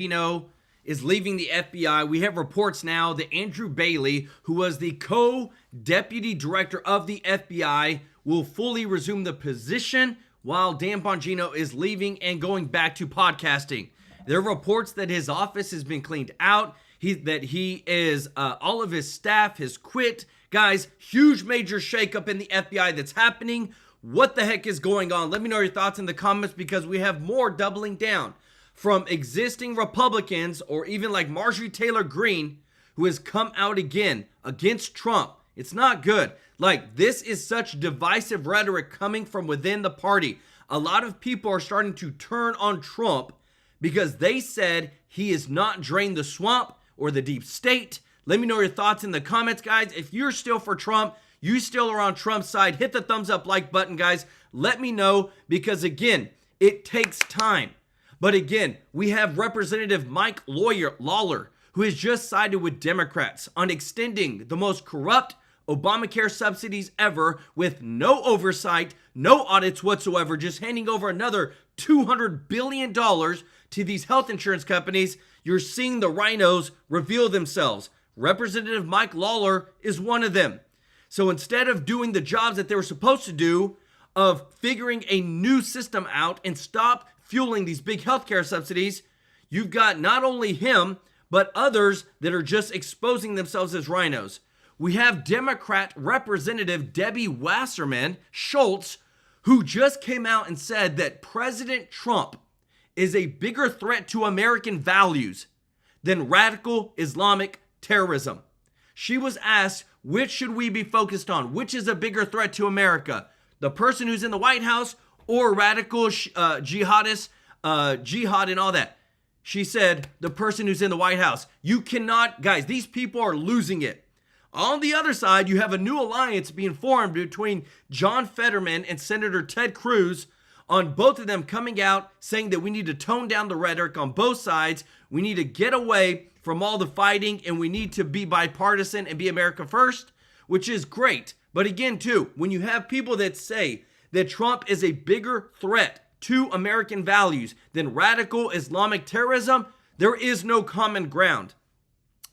Bongino is leaving the FBI. We have reports now that Andrew Bailey, who was the co-deputy director of the FBI, will fully resume the position while Dan Bongino is leaving and going back to podcasting. There are reports that his office has been cleaned out, all of his staff has quit. Guys, huge major shakeup in the FBI that's happening. What the heck is going on? Let me know your thoughts in the comments, because we have more doubling down from existing Republicans, or even like Marjorie Taylor Greene, who has come out again against Trump. It's not good. Like, this is such divisive rhetoric coming from within the party. A lot of people are starting to turn on Trump because they said he has not drained the swamp or the deep state. Let me know your thoughts in the comments, guys. If you're still for Trump, you still are on Trump's side, hit the thumbs up like button, guys. Let me know, because again, it takes time. But again, we have Representative Mike Lawler, who has just sided with Democrats on extending the most corrupt Obamacare subsidies ever, with no oversight, no audits whatsoever, just handing over another $200 billion to these health insurance companies. You're seeing the rhinos reveal themselves. Representative Mike Lawler is one of them. So instead of doing the jobs that they were supposed to do, of figuring a new system out and stop fueling these big healthcare subsidies, you've got not only him, but others that are just exposing themselves as rhinos. We have Democrat Representative Debbie Wasserman Schultz, who just came out and said that President Trump is a bigger threat to American values than radical Islamic terrorism. She was asked, which should we be focused on? Which is a bigger threat to America? The person who's in the White House or radical jihadists, jihad and all that? She said, the person who's in the White House. You cannot, guys, these people are losing it. On the other side, you have a new alliance being formed between John Fetterman and Senator Ted Cruz, on both of them coming out saying that we need to tone down the rhetoric on both sides. We need to get away from all the fighting, and we need to be bipartisan and be America first, which is great. But again, too, when you have people that say that Trump is a bigger threat to American values than radical Islamic terrorism, there is no common ground.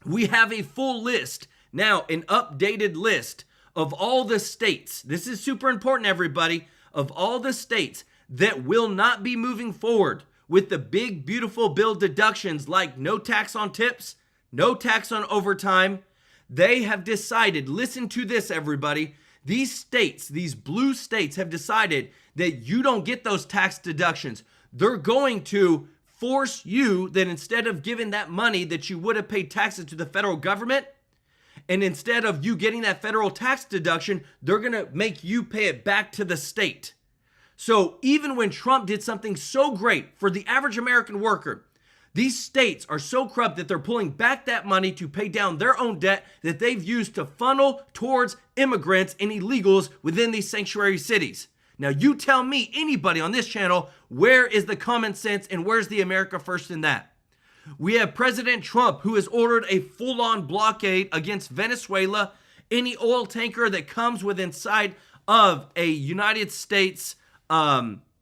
We have a full list now, an updated list of all the states. This is super important, everybody. Of all the states that will not be moving forward with the big, beautiful bill deductions, like no tax on tips, no tax on overtime, they have decided, listen to this, everybody. These states, these blue states, have decided that you don't get those tax deductions. They're going to force you that instead of giving that money that you would have paid taxes to the federal government, and instead of you getting that federal tax deduction, they're going to make you pay it back to the state. So even when Trump did something so great for the average American worker, these states are so corrupt that they're pulling back that money to pay down their own debt that they've used to funnel towards immigrants and illegals within these sanctuary cities. Now you tell me, anybody on this channel, where is the common sense and where's the America first in that? We have President Trump, who has ordered a full-on blockade against Venezuela. Any oil tanker that comes within sight of a United States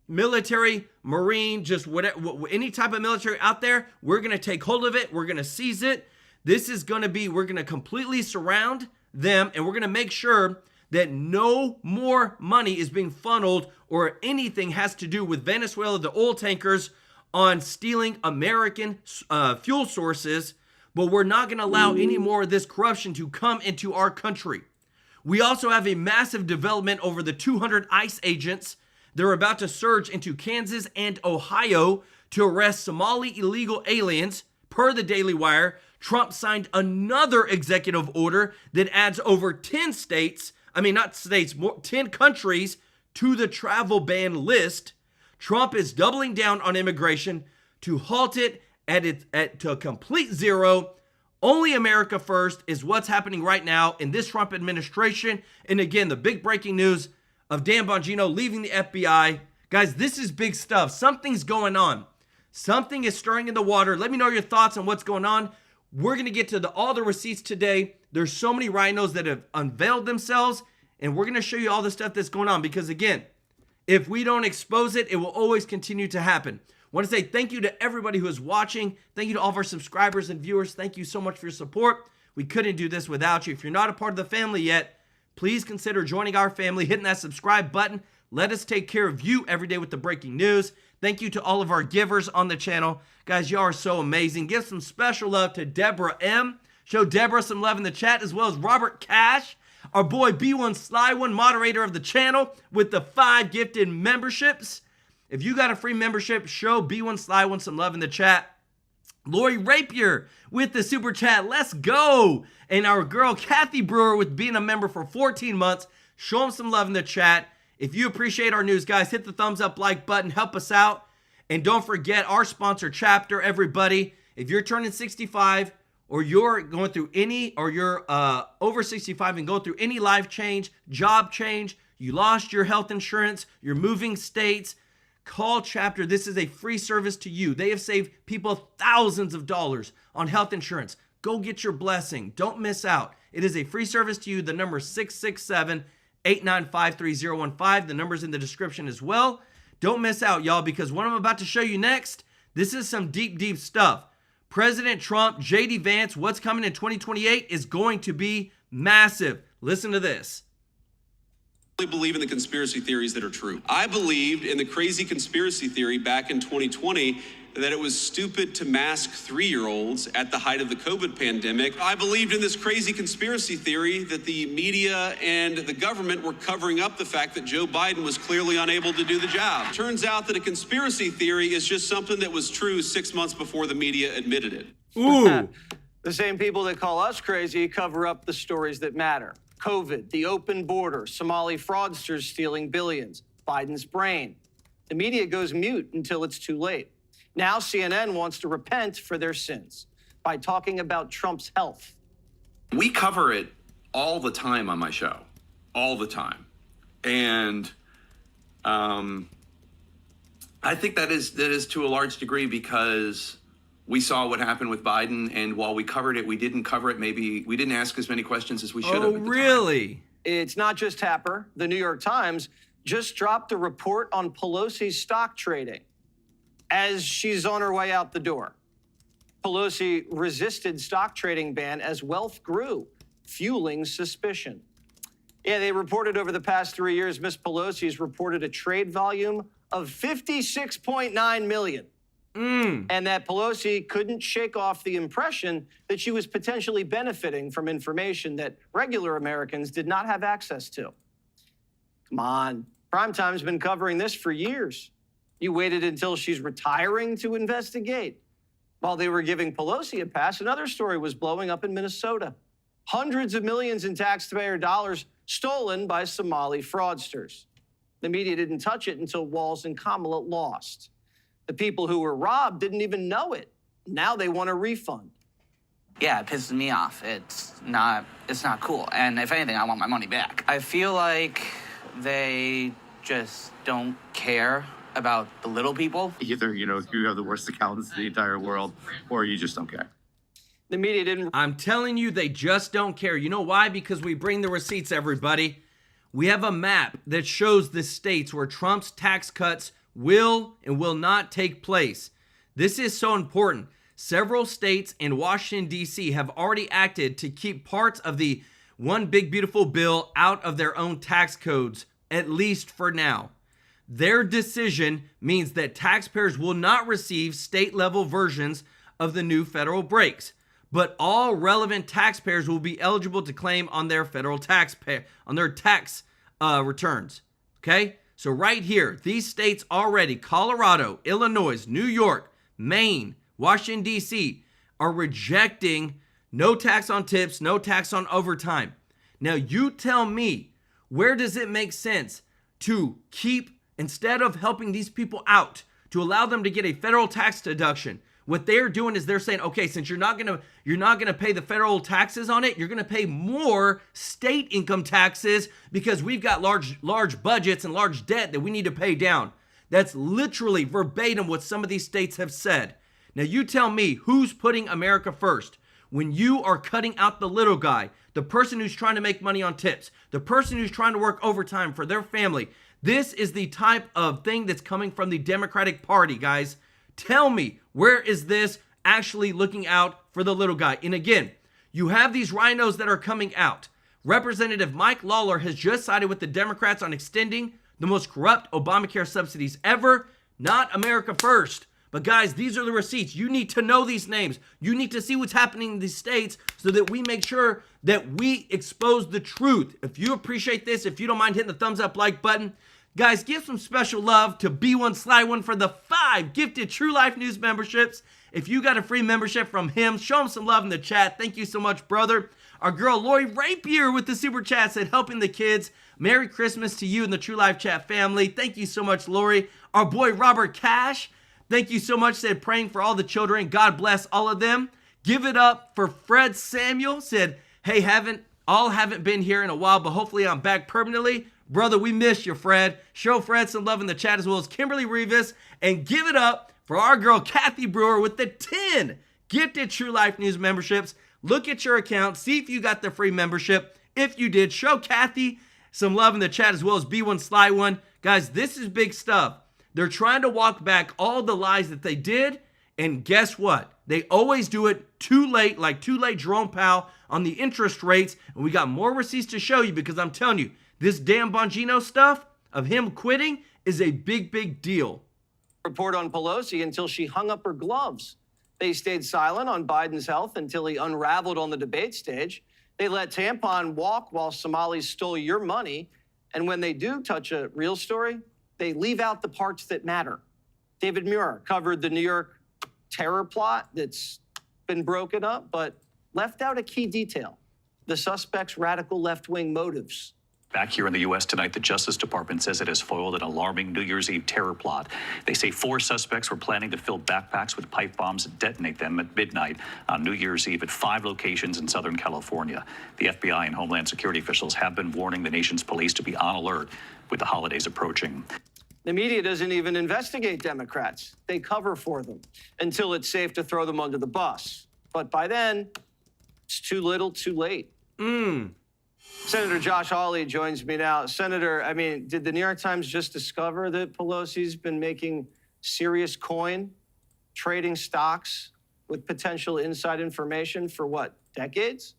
military, marine, just whatever, any type of military out there, we're going to take hold of it. We're going to seize it. This is going to be, we're going to completely surround them, and we're going to make sure that no more money is being funneled or anything has to do with Venezuela, the oil tankers, on stealing American fuel sources. But we're not going to allow any more of this corruption to come into our country. We also have a massive development over the 200 ICE agents. They're about to surge into Kansas and Ohio to arrest Somali illegal aliens. Per the Daily Wire, Trump signed another executive order that adds over 10 states, 10 countries to the travel ban list. Trump is doubling down on immigration to halt it to a complete zero. Only America first is what's happening right now in this Trump administration. And again, the big breaking news of Dan Bongino leaving the FBI. Guys, this is big stuff. Something's going on. Something is stirring in the water. Let me know your thoughts on what's going on. We're going to get to all the receipts today. There's so many rhinos that have unveiled themselves, and we're going to show you all the stuff that's going on, because again, if we don't expose it, it will always continue to happen. Want to say thank you to everybody who is watching. Thank you to all of our subscribers and viewers. Thank you so much for your support. We couldn't do this without you. If you're not a part of the family yet, please consider joining our family, hitting that subscribe button. Let us take care of you every day with the breaking news. Thank you to all of our givers on the channel. Guys, y'all are so amazing. Give some special love to Deborah M. Show Deborah some love in the chat, as well as Robert Cash, our boy B1 Sly One, moderator of the channel, with the 5 gifted memberships. If you got a free membership, show B1 Sly One some love in the chat. Lori Rapier with the super chat. Let's go. And our girl Kathy Brewer with being a member for 14 months. Show them some love in the chat. If you appreciate our news, guys, hit the thumbs up like button. Help us out. And don't forget our sponsor chapter, everybody. If you're turning 65 or you're going through any, or you're over 65 and going through any life change, job change, you lost your health insurance, you're moving states, call chapter. This is a free service to you. They have saved people thousands of dollars on health insurance. Go get your blessing. Don't miss out. It is a free service to you. The number is 667-895-3015. The number's in the description as well. Don't miss out, y'all, because what I'm about to show you next, this is some deep, deep stuff. President Trump, J.D. Vance, what's coming in 2028 is going to be massive. Listen to this. I believe in the conspiracy theories that are true. I believed in the crazy conspiracy theory back in 2020 that it was stupid to mask 3-year-olds at the height of the COVID pandemic. I believed in this crazy conspiracy theory that the media and the government were covering up the fact that Joe Biden was clearly unable to do the job. Turns out that a conspiracy theory is just something that was true 6 months before the media admitted it. Ooh. The same people that call us crazy cover up the stories that matter. COVID, the open border, Somali fraudsters stealing billions, Biden's brain. The media goes mute until it's too late. Now CNN wants to repent for their sins by talking about Trump's health. We cover it all the time on my show, all the time. And I think that is to a large degree because we saw what happened with Biden, and while we covered it, we didn't cover it. Maybe we didn't ask as many questions as we should have. Oh, really? It's not just Tapper. The New York Times just dropped a report on Pelosi's stock trading as she's on her way out the door. Pelosi resisted stock trading ban as wealth grew, fueling suspicion. Yeah, they reported over the past 3 years, Miss Pelosi's reported a trade volume of $56.9 million. And that Pelosi couldn't shake off the impression that she was potentially benefiting from information that regular Americans did not have access to. Come on, Primetime's been covering this for years. You waited until she's retiring to investigate. While they were giving Pelosi a pass, another story was blowing up in Minnesota. Hundreds of millions in taxpayer dollars stolen by Somali fraudsters. The media didn't touch it until Walsh and Kamala lost. The people who were robbed didn't even know it. Now they want a refund. Yeah, it pisses me off. It's not cool. And if anything, I want my money back. I feel like they just don't care about the little people. Either, you have the worst accountants in the entire world, or you just don't care. The media didn't. I'm telling you, they just don't care. You know why? Because we bring the receipts, everybody. We have a map that shows the states where Trump's tax cuts will and will not take place. This is so important. Several states in Washington, D.C. have already acted to keep parts of the one big beautiful bill out of their own tax codes, at least for now. Their decision means that taxpayers will not receive state-level versions of the new federal breaks, but all relevant taxpayers will be eligible to claim on their federal tax returns. Okay? So right here, these states already, Colorado, Illinois, New York, Maine, Washington, D.C., are rejecting no tax on tips, no tax on overtime. Now, you tell me, where does it make sense to keep, instead of helping these people out, to allow them to get a federal tax deduction? What they're doing is they're saying, okay, since you're not gonna pay the federal taxes on it, you're gonna pay more state income taxes because we've got large budgets and large debt that we need to pay down. That's literally verbatim what some of these states have said. Now you tell me, who's putting America first? When you are cutting out the little guy, the person who's trying to make money on tips, the person who's trying to work overtime for their family. This is the type of thing that's coming from the Democratic Party, guys. Tell me, where is this actually looking out for the little guy? And again, you have these rhinos that are coming out. Representative Mike Lawler has just sided with the Democrats on extending the most corrupt Obamacare subsidies ever. Not America first. But guys, these are the receipts. You need to know these names. You need to see what's happening in these states so that we make sure that we expose the truth. If you appreciate this, if you don't mind hitting the thumbs up like button, guys, give some special love to B1 Sly One for the 5 gifted TrueLife News memberships. If you got a free membership from him, show him some love in the chat. Thank you so much, brother. Our girl Lori Rapier with the super chat said, helping the kids. Merry Christmas to you and the TrueLife chat family. Thank you so much, Lori. Our boy Robert Cash, thank you so much, said praying for all the children. God bless all of them. Give it up for Fred Samuel, said, hey, haven't been here in a while, but hopefully I'm back permanently. Brother, we miss you, Fred. Show Fred some love in the chat, as well as Kimberly Rivas. And give it up for our girl Kathy Brewer with the 10 gifted TrueLife News memberships. Look at your account, see if you got the free membership. If you did, show Kathy some love in the chat, as well as B1 Sly One. Guys, this is big stuff. They're trying to walk back all the lies that they did, and guess what? They always do it too late, like too late Jerome Powell on the interest rates, and we got more receipts to show you, because I'm telling you, this damn Bongino stuff of him quitting is a big, big deal. Report on Pelosi until she hung up her gloves. They stayed silent on Biden's health until he unraveled on the debate stage. They let tampon walk while Somalis stole your money. And when they do touch a real story, they leave out the parts that matter. David Muir covered the New York terror plot that's been broken up, but left out a key detail: the suspect's radical left-wing motives. Back here in the U.S. tonight, the Justice Department says it has foiled an alarming New Year's Eve terror plot. They say 4 suspects were planning to fill backpacks with pipe bombs and detonate them at midnight on New Year's Eve at 5 locations in Southern California. The FBI and Homeland Security officials have been warning the nation's police to be on alert with the holidays approaching. The media doesn't even investigate Democrats. They cover for them until it's safe to throw them under the bus. But by then, it's too little, too late. Senator Josh Hawley joins me now. Senator, I mean, did the New York Times just discover that Pelosi's been making serious coin, trading stocks with potential inside information for what, decades?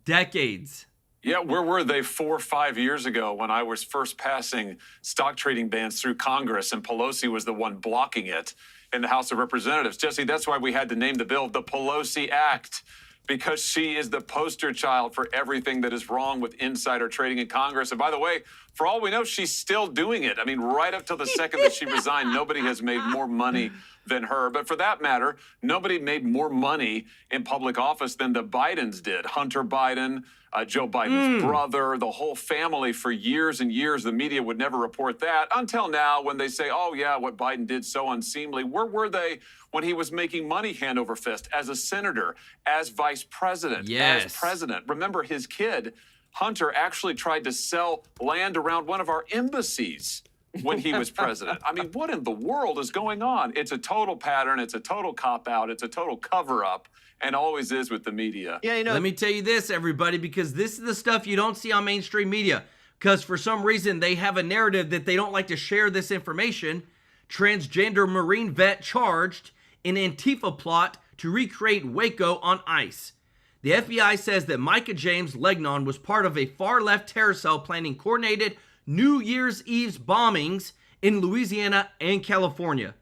Decades. Yeah, where were they 4 or 5 years ago when I was first passing stock trading bans through Congress and Pelosi was the one blocking it in the House of Representatives? Jesse, that's why we had to name the bill the Pelosi Act, because she is the poster child for everything that is wrong with insider trading in Congress. And by the way, for all we know, she's still doing it. I mean, right up till the second that she resigned, nobody has made more money than her. But for that matter, nobody made more money in public office than the Bidens did. Hunter Biden, Joe Biden's brother, the whole family. For years and years, the media would never report that until now when they say, oh, yeah, what Biden did so unseemly. Where were they when he was making money hand over fist as a senator, as vice president, as president? Remember, his kid, Hunter, actually tried to sell land around one of our embassies when he was president. I mean, what in the world is going on? It's a total pattern. It's a total cop-out. It's a total cover-up. And always is with the media. Yeah, you know. Let me tell you this, everybody, because this is the stuff you don't see on mainstream media. Because for some reason, they have a narrative that they don't like to share this information. Transgender Marine vet charged in Antifa plot to recreate Waco on ice. The FBI says that Micah James Legnon was part of a far-left terror cell planning coordinated New Year's Eve's bombings in Louisiana and California.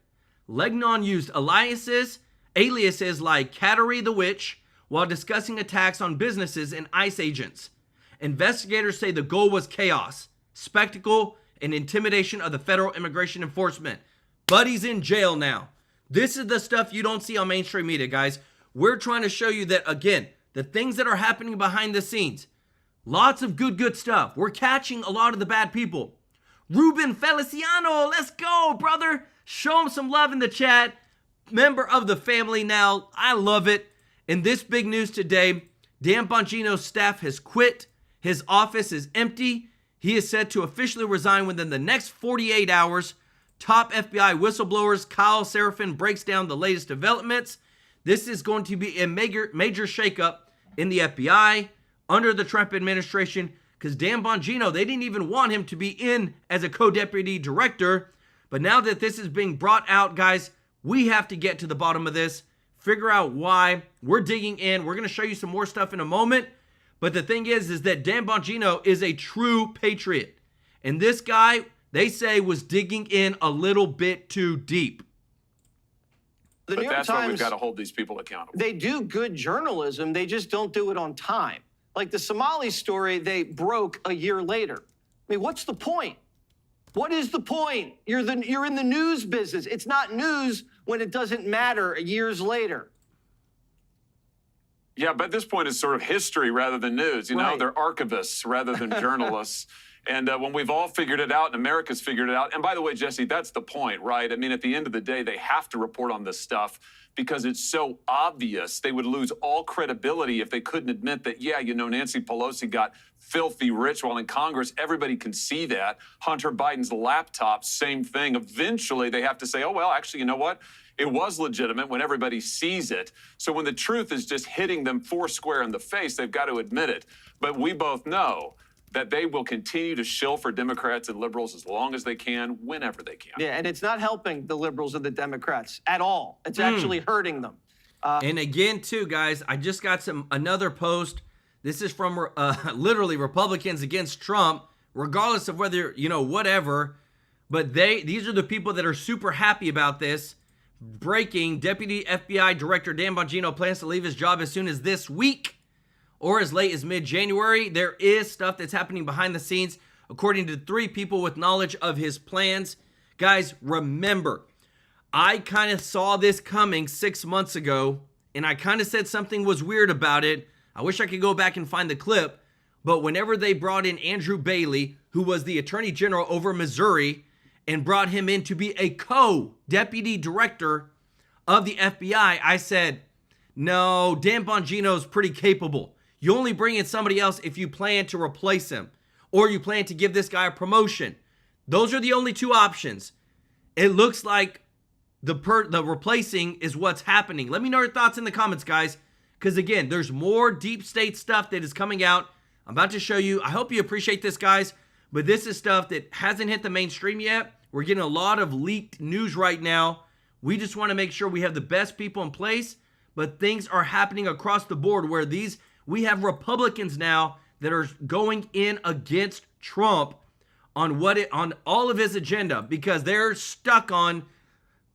Legnon used aliases like Cattery the Witch while discussing attacks on businesses and ICE agents. Investigators say the goal was chaos, spectacle, and intimidation of the federal immigration enforcement. Buddy's in jail now. This is the stuff you don't see on mainstream media, guys. We're trying to show you that, again, the things that are happening behind the scenes. Lots of good stuff. We're catching a lot of the bad people. Rubin Feliciano, let's go, brother. Show him some love in the chat. Member of the family now. I love it. In this big news today, Dan Bongino's staff has quit. His office is empty. He is set to officially resign within the next 48 hours. Top FBI whistleblowers Kyle Seraphin breaks down the latest developments. This is going to be a major shakeup in the FBI under the Trump administration, because Dan Bongino, they didn't even want him to be in as a co-deputy director. But now that this is being brought out, guys, We have to get to the bottom of this, figure out why. We're digging in. We're going to show you some more stuff in a moment. But the thing is that Dan Bongino is a true patriot. And this guy, they say, was digging in a little bit too deep. The New York That's why we've Times, got to hold these people accountable. they do good journalism. They just don't do it on time. Like the Somali story, they broke a year later. I mean, what's the point? What is the point? You're in the news business. It's not news when it doesn't matter years later. Yeah, but at this point, it's sort of history rather than news. You know, Right. they're archivists rather than journalists. And when we've all figured it out and America's figured it out, and by the way, Jesse, that's the point, right? I mean, at the end of the day, they have to report on this stuff because it's so obvious. They would lose all credibility if they couldn't admit that, yeah, you know, Nancy Pelosi got filthy rich while in Congress. Everybody can see that. Hunter Biden's laptop, same thing. Eventually, they have to say, oh, well, actually, you know what? It was legitimate when everybody sees it. So when the truth is just hitting them foursquare in the face, they've got to admit it. But we both know that they will continue to shill for Democrats and liberals as long as they can, whenever they can. Yeah, and it's not helping the liberals or the Democrats at all. It's actually hurting them. And again, too, guys, I just got another post. This is from literally Republicans against Trump, regardless of whether, you know, whatever. But these are the people that are super happy about this. Breaking, Deputy FBI Director Dan Bongino plans to leave his job as soon as this week or as late as mid-January. There is stuff that's happening behind the scenes, according to 3 people with knowledge of his plans. Guys, remember, I kind of saw this coming 6 months ago, and I kind of said something was weird about it. I wish I could go back and find the clip, but whenever they brought in Andrew Bailey, who was the Attorney General over Missouri, and brought him in to be a co-deputy director of the FBI, I said, no, Dan Bongino's pretty capable. You only bring in somebody else if you plan to replace him or you plan to give this guy a promotion. Those are the only 2 options. It looks like the replacing is what's happening. Let me know your thoughts in the comments, guys, because again, there's more deep state stuff that is coming out. I'm about to show you. I hope you appreciate this, guys. But this is stuff that hasn't hit the mainstream yet. We're getting a lot of leaked news right now. We just want to make sure we have the best people in place. But things are happening across the board where we have Republicans now that are going in against Trump on all of his agenda because they're stuck on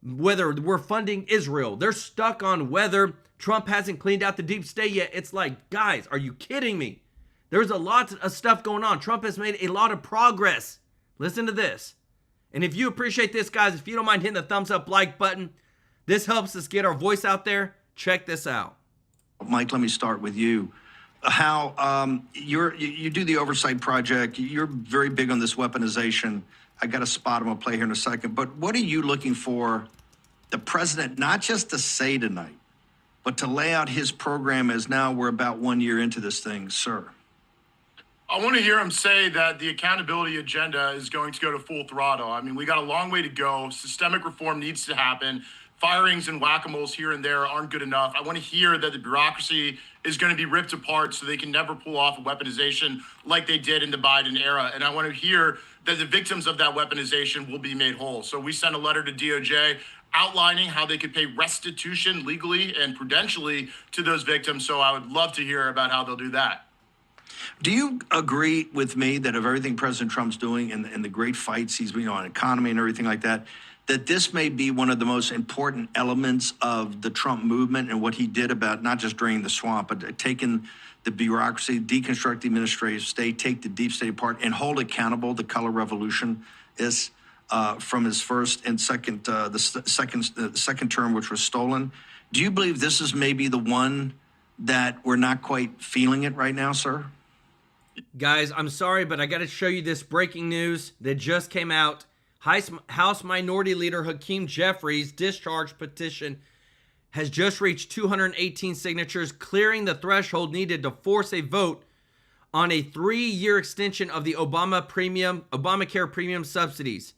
whether we're funding Israel. They're stuck on whether Trump hasn't cleaned out the deep state yet. It's like, guys, are you kidding me? There's a lot of stuff going on. Trump has made a lot of progress. Listen to this. And if you appreciate this, guys, if you don't mind hitting the thumbs up like button, this helps us get our voice out there. Check this out. Mike, let me start with you. How you do the oversight project. You're very big on this weaponization. I got a spot I'm going to play here in a second. But what are you looking for the president not just to say tonight, but to lay out his program as now we're about 1 year into this thing, sir? I want to hear him say that the accountability agenda is going to go to full throttle. I mean, we got a long way to go. Systemic reform needs to happen. Firings and whack-a-moles here and there aren't good enough. I want to hear that the bureaucracy is going to be ripped apart so they can never pull off a weaponization like they did in the Biden era. And I want to hear that the victims of that weaponization will be made whole. So we sent a letter to DOJ outlining how they could pay restitution legally and prudentially to those victims. So I would love to hear about how they'll do that. Do you agree with me that of everything President Trump's doing and the great fights he's been on economy and everything like that, that this may be one of the most important elements of the Trump movement and what he did about not just draining the swamp, but taking the bureaucracy, deconstruct the administrative state, take the deep state apart, and hold accountable the color revolution is from his first and second, the second term, which was stolen. Do you believe this is maybe the one that we're not quite feeling it right now, sir? Guys, I'm sorry, but I got to show you this breaking news that just came out. House Minority Leader Hakeem Jeffries' discharge petition has just reached 218 signatures, clearing the threshold needed to force a vote on a 3-year extension of the Obamacare premium subsidies.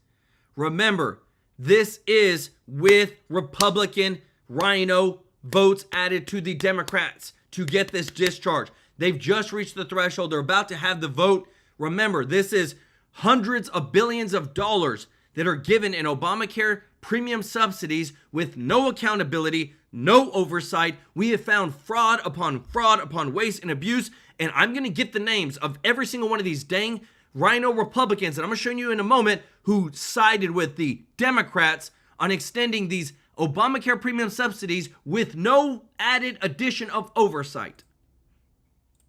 Remember, this is with Republican rhino votes added to the Democrats to get this discharge. They've just reached the threshold. They're about to have the vote. Remember, this is hundreds of billions of dollars that are given in Obamacare premium subsidies with no accountability, no oversight. We have found fraud upon waste and abuse. And I'm going to get the names of every single one of these dang rhino Republicans, and I'm going to show you in a moment, who sided with the Democrats on extending these Obamacare premium subsidies with no added addition of oversight.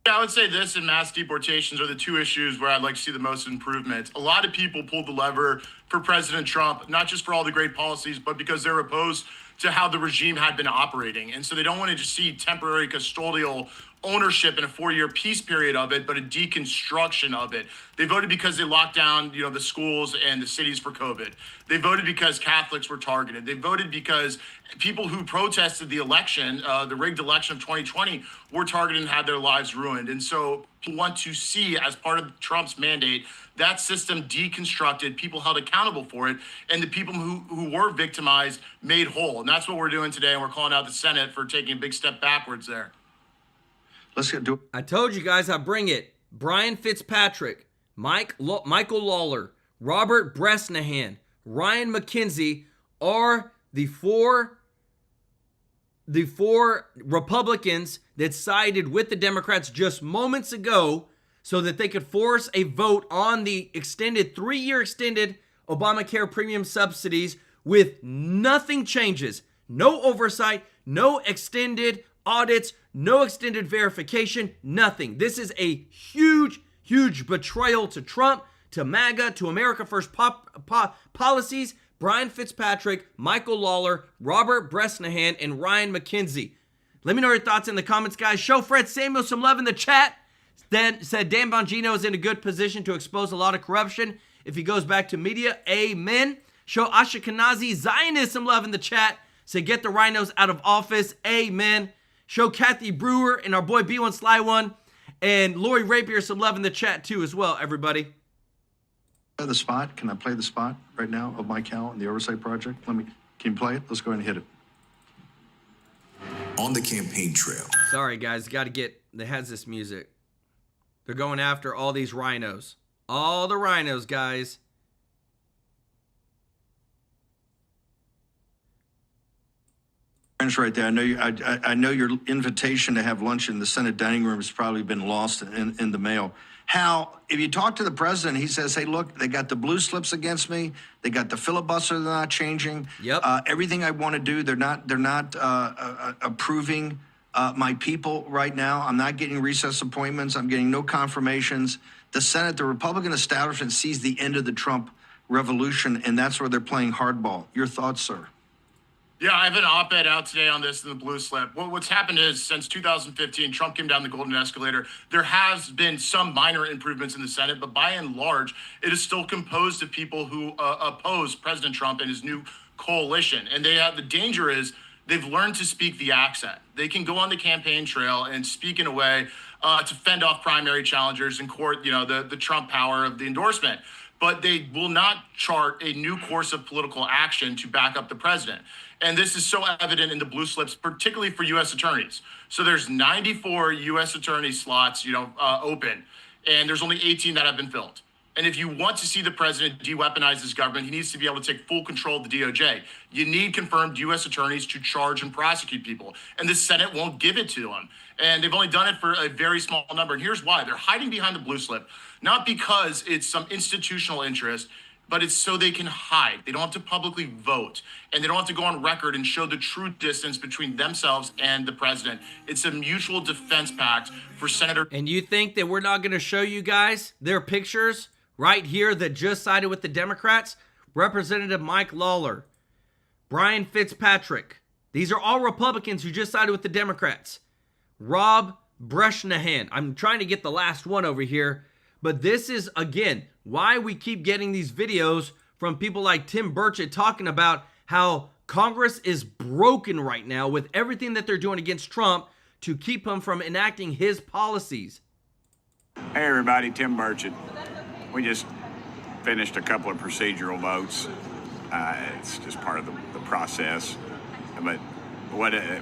Yeah, I would say this and mass deportations are the two issues where I'd like to see the most improvement. A lot of people pulled the lever for President Trump, not just for all the great policies, but because they're opposed to how the regime had been operating. And so they don't want to just see temporary custodial ownership in a 4-year peace period of it, but a deconstruction of it. They voted because they locked down, the schools and the cities for COVID. They voted because Catholics were targeted. They voted because people who protested the election, the rigged election of 2020, were targeted and had their lives ruined. And so we want to see, as part of Trump's mandate, that system deconstructed, people held accountable for it, and the people who were victimized made whole. And that's what we're doing today, and we're calling out the Senate for taking a big step backwards there. Let's do it. I told you guys I'd bring it. Brian Fitzpatrick, Michael Lawler, Robert Bresnahan, Ryan McKenzie are the four Republicans that sided with the Democrats just moments ago so that they could force a vote on the extended 3-year extended Obamacare premium subsidies with nothing changes. No oversight, no extended audits, no extended verification, nothing. This is a huge, huge betrayal to Trump, to MAGA, to America First policies. Brian Fitzpatrick, Michael Lawler, Robert Bresnahan, and Ryan McKenzie. Let me know your thoughts in the comments, guys. Show Fred Samuel some love in the chat. Then said Dan Bongino is in a good position to expose a lot of corruption if he goes back to media. Amen. Show Ashkenazi Zionist some love in the chat. Said get the rhinos out of office. Amen. Show Kathy Brewer and our boy B1 Sly One and Lori Rapier some love in the chat too as well, everybody. The spot. Can I play the spot right now of Mike Howell and the Oversight Project? Can you play it? Let's go ahead and hit it. On the campaign trail. Sorry, guys. Got to get... It has this music. They're going after all these rhinos. All the rhinos, guys. Right there. I know your invitation to have lunch in the Senate dining room has probably been lost in the mail. Hal, if you talk to the president, he says, hey, look, they got the blue slips against me. They got the filibuster. They're not changing. Yep. Everything I want to do, they're not approving my people right now. I'm not getting recess appointments. I'm getting no confirmations. The Senate, the Republican establishment sees the end of the Trump revolution, and that's where they're playing hardball. Your thoughts, sir? Yeah, I have an op-ed out today on this in the blue slip. What's happened is since 2015, Trump came down the golden escalator. There has been some minor improvements in the Senate, but by and large, it is still composed of people who oppose President Trump and his new coalition. And the danger is they've learned to speak the accent. They can go on the campaign trail and speak in a way to fend off primary challengers and court, the Trump power of the endorsement. But they will not chart a new course of political action to back up the president. And this is so evident in the blue slips, particularly for U.S. attorneys. So there's 94 U.S. attorney slots, open, and there's only 18 that have been filled. And if you want to see the president de-weaponize his government, he needs to be able to take full control of the DOJ. You need confirmed U.S. attorneys to charge and prosecute people. And the Senate won't give it to them. And they've only done it for a very small number. And here's why. They're hiding behind the blue slip, not because it's some institutional interest, but it's so they can hide. They don't have to publicly vote, and they don't have to go on record and show the true distance between themselves and the president. It's a mutual defense pact for Senator. And you think that we're not going to show you guys their pictures right here that just sided with the Democrats? Representative Mike Lawler, Brian Fitzpatrick. These are all Republicans who just sided with the Democrats. Rob Bresnahan. I'm trying to get the last one over here. But this is, again, why we keep getting these videos from people like Tim Burchett talking about how Congress is broken right now with everything that they're doing against Trump to keep him from enacting his policies. Hey, everybody, Tim Burchett. We just finished a couple of procedural votes. It's just part of the process. But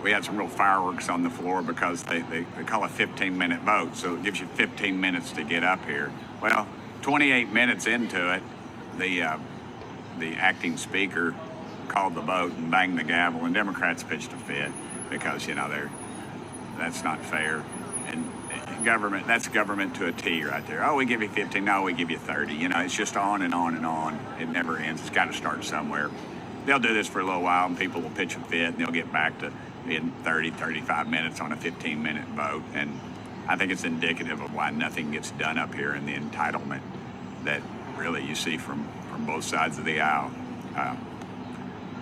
we had some real fireworks on the floor because they call a 15-minute vote, so it gives you 15 minutes to get up here. Well, 28 minutes into it, the acting speaker called the vote and banged the gavel, and Democrats pitched a fit because, you know, that's not fair. And government, that's government to a T right there. Oh, we give you 15, no, we give you 30. You know, it's just on and on and on. It never ends. It's got to start somewhere. They'll do this for a little while, and people will pitch a fit, and they'll get back to in 30, 35 minutes on a 15-minute vote. And I think it's indicative of why nothing gets done up here in the entitlement that really you see from both sides of the aisle.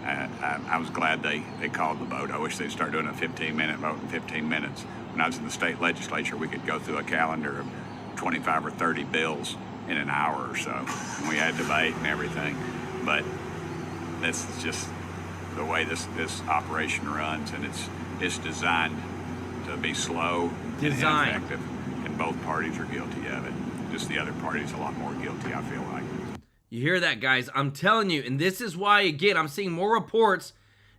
I was glad they called the vote. I wish they'd start doing a 15-minute vote in 15 minutes. When I was in the state legislature, we could go through a calendar of 25 or 30 bills in an hour or so. And we had debate and everything. But this is just the way this operation runs, and it's designed to be slow and ineffective. And both parties are guilty of it. Just the other party's a lot more guilty, I feel like. You hear that, guys? I'm telling you, and this is why, again, I'm seeing more reports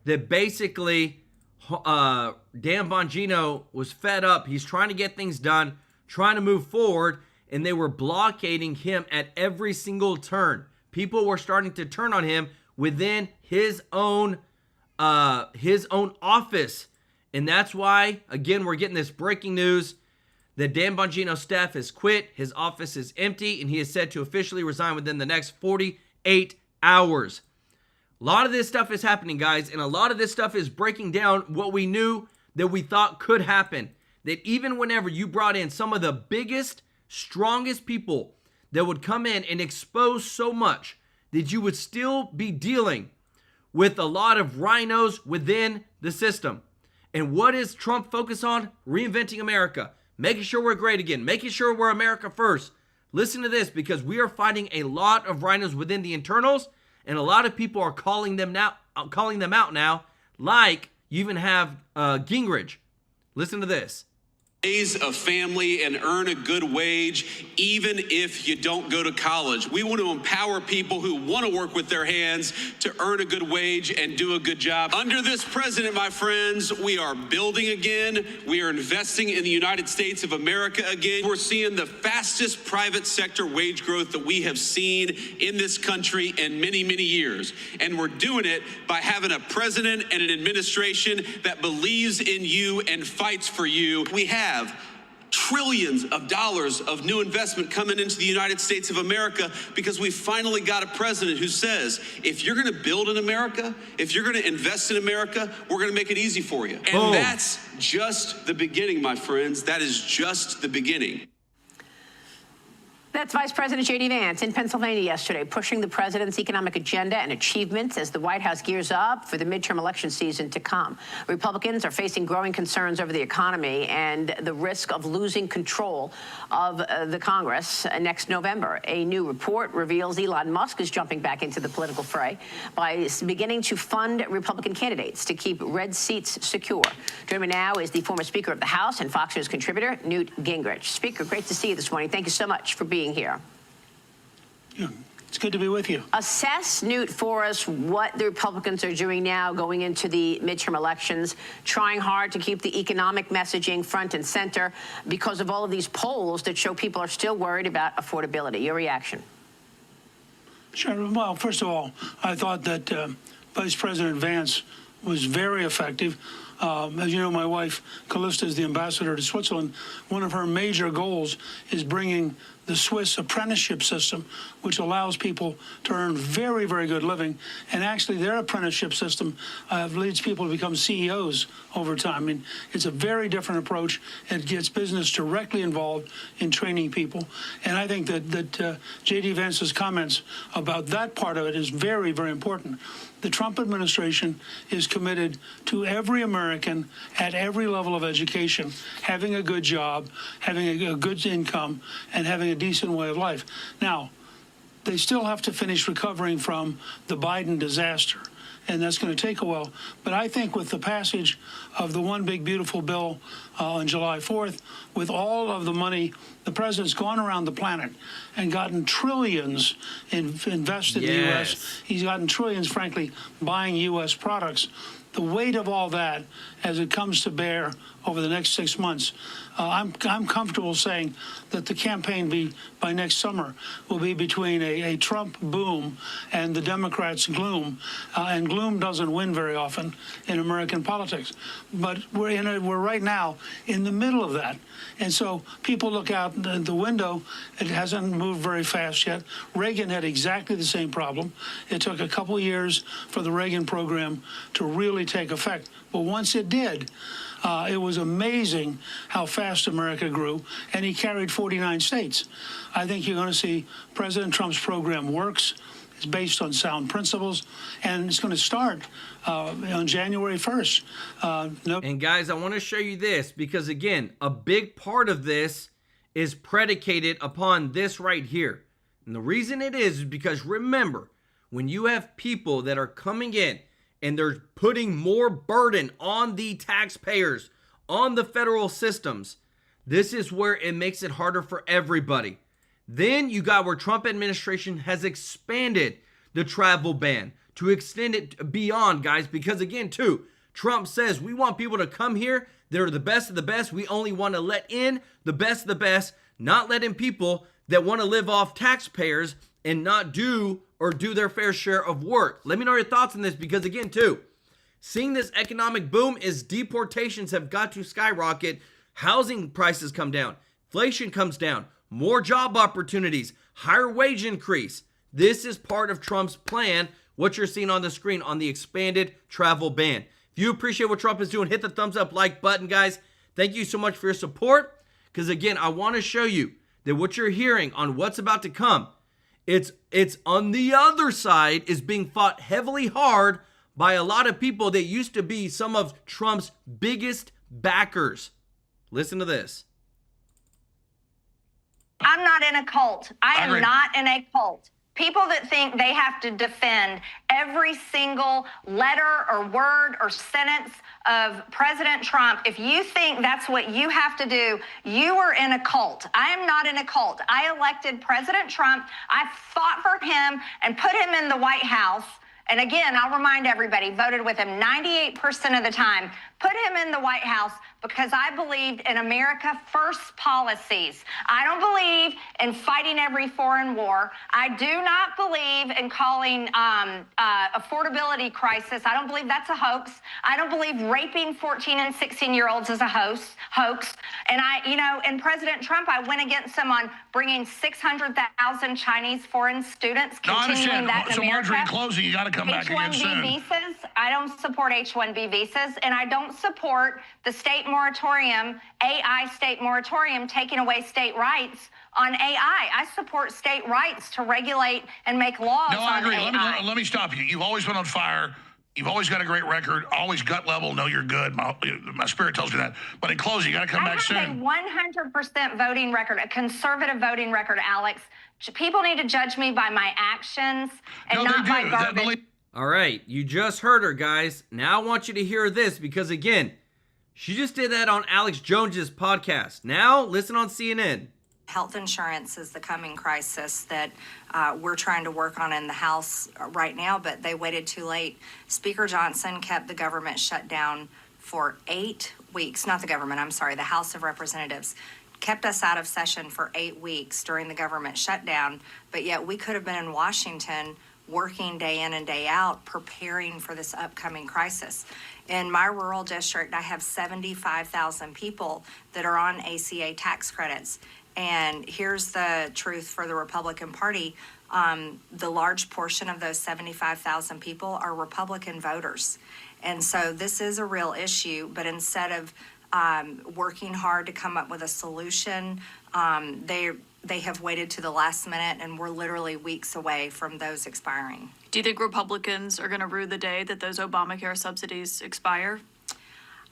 that basically Dan Bongino was fed up. He's trying to get things done, trying to move forward, and they were blockading him at every single turn. People were starting to turn on him within his own office. And that's why, again, we're getting this breaking news that Dan Bongino's staff has quit, his office is empty, and he is set to officially resign within the next 48 hours. A lot of this stuff is happening, guys, and a lot of this stuff is breaking down what we knew that we thought could happen. That even whenever you brought in some of the biggest, strongest people that would come in and expose so much, that you would still be dealing with a lot of rhinos within the system. And what is Trump focused on? Reinventing America. Making sure we're great again. Making sure we're America first. Listen to this, because we are finding a lot of rhinos within the internals, and a lot of people are calling them out now, like you even have Gingrich. Listen to this. Raise a family and earn a good wage, even if you don't go to college. We want to empower people who want to work with their hands to earn a good wage and do a good job. Under this president, my friends, we are building again. We are investing in the United States of America again. We're seeing the fastest private sector wage growth that we have seen in this country in many, many years. And we're doing it by having a president and an administration that believes in you and fights for you. We have trillions of dollars of new investment coming into the United States of America because we finally got a president who says, if you're going to build in America, if you're going to invest in America, we're going to make it easy for you. And that's just the beginning, my friends. That is just the beginning. That's Vice President J.D. Vance in Pennsylvania yesterday, pushing the president's economic agenda and achievements as the White House gears up for the midterm election season to come. Republicans are facing growing concerns over the economy and the risk of losing control of the Congress next November. A new report reveals Elon Musk is jumping back into the political fray by beginning to fund Republican candidates to keep red seats secure. Joining me now is the former Speaker of the House and Fox News contributor, Newt Gingrich. Speaker, great to see you this morning. Thank you so much for being here. Yeah, it's good to be with you. Assess, Newt, for us what the Republicans are doing now going into the midterm elections, trying hard to keep the economic messaging front and center because of all of these polls that show people are still worried about affordability. Your reaction? Sure. Well, first of all, I thought that Vice President Vance was very effective. As you know, my wife, Callista, is the ambassador to Switzerland. One of her major goals is bringing the Swiss apprenticeship system, which allows people to earn very, very good living. And actually, their apprenticeship system leads people to become CEOs over time. I mean, it's a very different approach. It gets business directly involved in training people. And I think that J.D. Vance's comments about that part of it is very, very important. The Trump administration is committed to every American at every level of education having a good job, having a good income, and having a decent way of life. Now, they still have to finish recovering from the Biden disaster, and that's going to take a while. But I think with the passage of the One Big Beautiful Bill on July 4th, with all of the money, the president's gone around the planet and gotten trillions invested in the U.S. He's gotten trillions, frankly, buying U.S. products. the weight of all that as it comes to bear over the next 6 months, I'm comfortable saying that the campaign by next summer will be between a Trump boom and the Democrats' gloom. And gloom doesn't win very often in American politics. But we're right now in the middle of that. And so people look out the window. It hasn't moved very fast yet. Reagan had exactly the same problem. It took a couple years for the Reagan program to really take effect. But once it did, it was amazing how fast America grew, and he carried 49 states. I think you're going to see President Trump's program works. It's based on sound principles, and it's going to start on January 1st. And guys, I want to show you this because, again, a big part of this is predicated upon this right here. And the reason it is because, remember, when you have people that are coming in and they're putting more burden on the taxpayers, on the federal systems, this is where it makes it harder for everybody. Then you got where Trump administration has expanded the travel ban to extend it beyond, guys, because again, too, Trump says we want people to come here. They're the best of the best. We only want to let in the best of the best, not let in people that want to live off taxpayers and not do their fair share of work. Let me know your thoughts on this because again, too, seeing this economic boom is deportations have got to skyrocket. Housing prices come down. Inflation comes down. More job opportunities. Higher wage increase. This is part of Trump's plan, what you're seeing on the screen on the expanded travel ban. If you appreciate what Trump is doing, hit the thumbs up like button, guys. Thank you so much for your support because, again, I want to show you that what you're hearing on what's about to come, it's on the other side is being fought heavily hard by a lot of people that used to be some of Trump's biggest backers. Listen to this. I'm not in a cult. I am not in a cult. People that think they have to defend every single letter or word or sentence of President Trump, if you think that's what you have to do, you are in a cult. I am not in a cult. I elected President Trump. I fought for him and put him in the White House. And again, I'll remind everybody, voted with him 98% of the time. Put him in the White House because I believed in America First policies. I don't believe in fighting every foreign war. I do not believe in calling affordability crisis. I don't believe that's a hoax. I don't believe raping 14 and 16-year-olds is a hoax. And and President Trump, I went against him on bringing 600,000 Chinese foreign students, continuing that in so America. Marjorie, in closing, you got to come back again soon. H-1B visas, I don't support H-1B visas, and I don't support the state moratorium, AI state moratorium, taking away state rights on AI. I support state rights to regulate and make laws No, I on agree. AI. Let me stop you. You've always been on fire. You've always got a great record, always gut level, know you're good. My spirit tells me that. But in closing, you got to come back soon. I have a 100% voting record, a conservative voting record, Alex. People need to judge me by my actions and not by garbage. All right, you just heard her, guys. Now I want you to hear this because, again, she just did that on Alex Jones's podcast. Now listen on CNN. Health insurance is the coming crisis that we're trying to work on in the House right now, but they waited too late. Speaker Johnson kept the government shut down for 8 weeks. Not the government, I'm sorry, the House of Representatives kept us out of session for 8 weeks during the government shutdown, but yet we could have been in Washington working day in and day out, preparing for this upcoming crisis. In my rural district, I have 75,000 people that are on ACA tax credits. And here's the truth for the Republican Party. The large portion of those 75,000 people are Republican voters. And so this is a real issue, but instead of working hard to come up with a solution, they have waited to the last minute, and we're literally weeks away from those expiring. Do you think Republicans are going to rue the day that those Obamacare subsidies expire?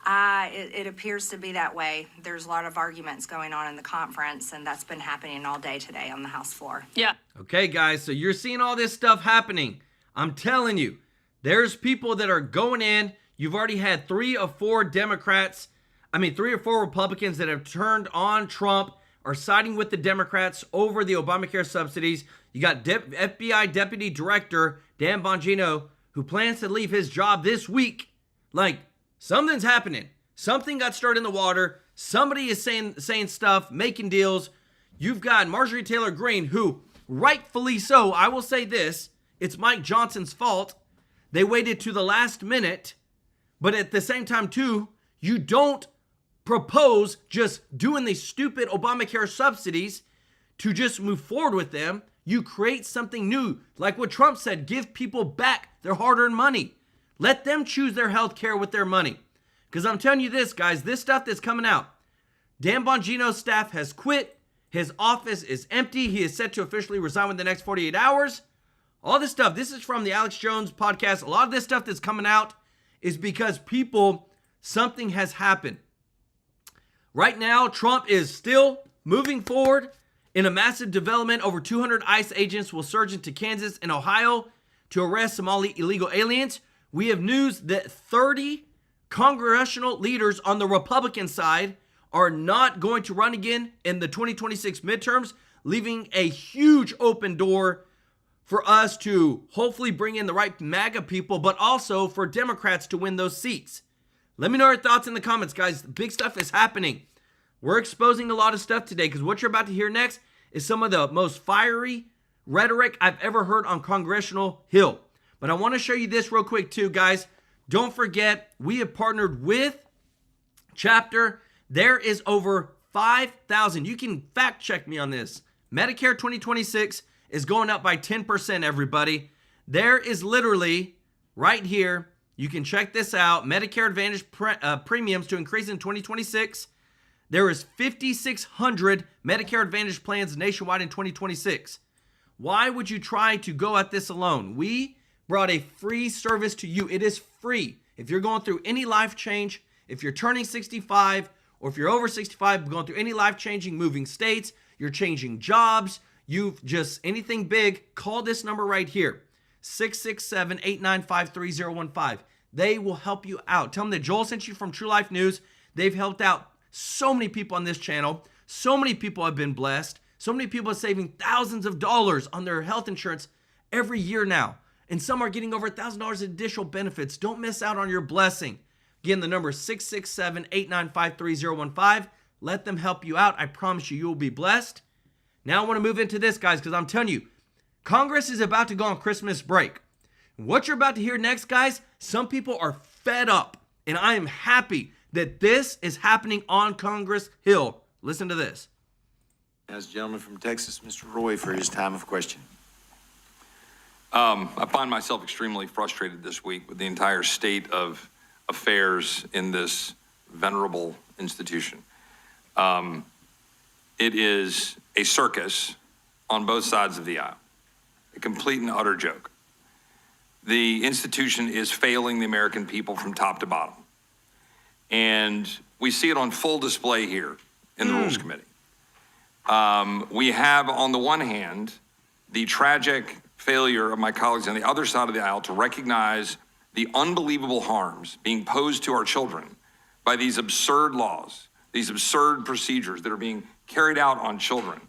It appears to be that way. There's a lot of arguments going on in the conference, and that's been happening all day today on the House floor. Yeah. Okay, guys, so you're seeing all this stuff happening. I'm telling you, there's people that are going in. You've already had 3 or 4 Republicans that have turned on Trump, are siding with the Democrats over the Obamacare subsidies. You got FBI Deputy Director Dan Bongino, who plans to leave his job this week. Like, something's happening. Something got stirred in the water. Somebody is saying stuff, making deals. You've got Marjorie Taylor Greene, who, rightfully so, I will say this, it's Mike Johnson's fault. They waited to the last minute, but at the same time, too, you don't propose just doing these stupid Obamacare subsidies to just move forward with them. You create something new. Like what Trump said, give people back their hard-earned money. Let them choose their health care with their money. Because I'm telling you this, guys, this stuff that's coming out. Dan Bongino's staff has quit. His office is empty. He is set to officially resign within the next 48 hours. All this stuff, this is from the Alex Jones podcast. A lot of this stuff that's coming out is because something has happened. Right now, Trump is still moving forward in a massive development. Over 200 ICE agents will surge into Kansas and Ohio to arrest Somali illegal aliens. We have news that 30 congressional leaders on the Republican side are not going to run again in the 2026 midterms, leaving a huge open door for us to hopefully bring in the right MAGA people, but also for Democrats to win those seats. Let me know your thoughts in the comments, guys. Big stuff is happening. We're exposing a lot of stuff today because what you're about to hear next is some of the most fiery rhetoric I've ever heard on Congressional Hill. But I want to show you this real quick too, guys. Don't forget, we have partnered with Chapter. There is over 5,000. You can fact check me on this. Medicare 2026 is going up by 10%, everybody. There is literally, right here, you can check this out, Medicare Advantage premiums to increase in 2026. There is 5,600 Medicare Advantage plans nationwide in 2026. Why would you try to go at this alone? We brought a free service to you. It is free. If you're going through any life change, if you're turning 65, or if you're over 65, going through any life-changing, moving states, you're changing jobs, you've just anything big, call this number right here, 667-895-3015. They will help you out. Tell them that Joel sent you from TrueLife News. They've helped out so many people on this channel. So many people have been blessed. So many people are saving thousands of dollars on their health insurance every year now. And some are getting over $1,000 in additional benefits. Don't miss out on your blessing. Again, the number is 667-895-3015. Let them help you out. I promise you, you will be blessed. Now I want to move into this, guys, because I'm telling you, Congress is about to go on Christmas break. What you're about to hear next, guys, some people are fed up, and I am happy that this is happening on Congress Hill. Listen to this. As gentleman from Texas, Mr. Roy, for his time of question. I find myself extremely frustrated this week with the entire state of affairs in this venerable institution. It is a circus on both sides of the aisle, a complete and utter joke. The institution is failing the American people from top to bottom. And we see it on full display here in the Rules Committee. We have, on the one hand, the tragic failure of my colleagues on the other side of the aisle to recognize the unbelievable harms being posed to our children by these absurd laws, these absurd procedures that are being carried out on children.